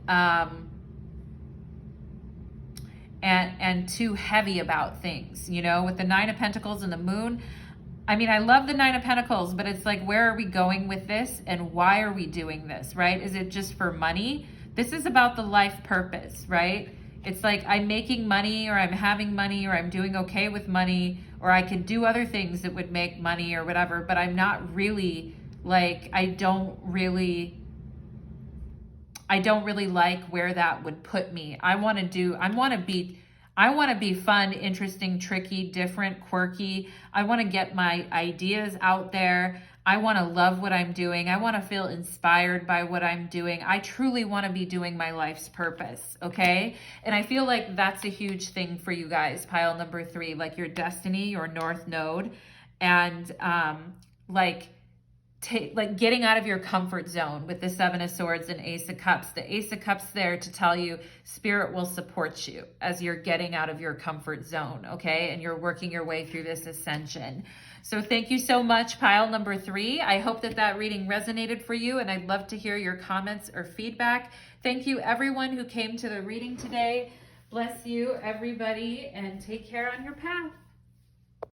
Speaker 1: And too heavy about things, you know, with the 9 of Pentacles and the Moon. I mean, I love the 9 of Pentacles, but it's like, where are we going with this, and why are we doing this, right? Is it just for money? This is about the life purpose, right? It's like, I'm making money, or I'm having money, or I'm doing okay with money, or I could do other things that would make money or whatever, but I'm not really like, I don't really like where that would put me. I want to be fun, interesting, tricky, different, quirky. I want to get my ideas out there. I want to love what I'm doing. I want to feel inspired by what I'm doing. I truly want to be doing my life's purpose, okay? And I feel like that's a huge thing for you guys, pile number 3, like your destiny, your North Node, and like getting out of your comfort zone with the 7 of Swords and Ace of Cups. The Ace of Cups there to tell you Spirit will support you as you're getting out of your comfort zone, okay? And you're working your way through this ascension. So thank you so much, pile number 3. I hope that reading resonated for you, and I'd love to hear your comments or feedback. Thank you, everyone who came to the reading today. Bless you, everybody, and take care on your path.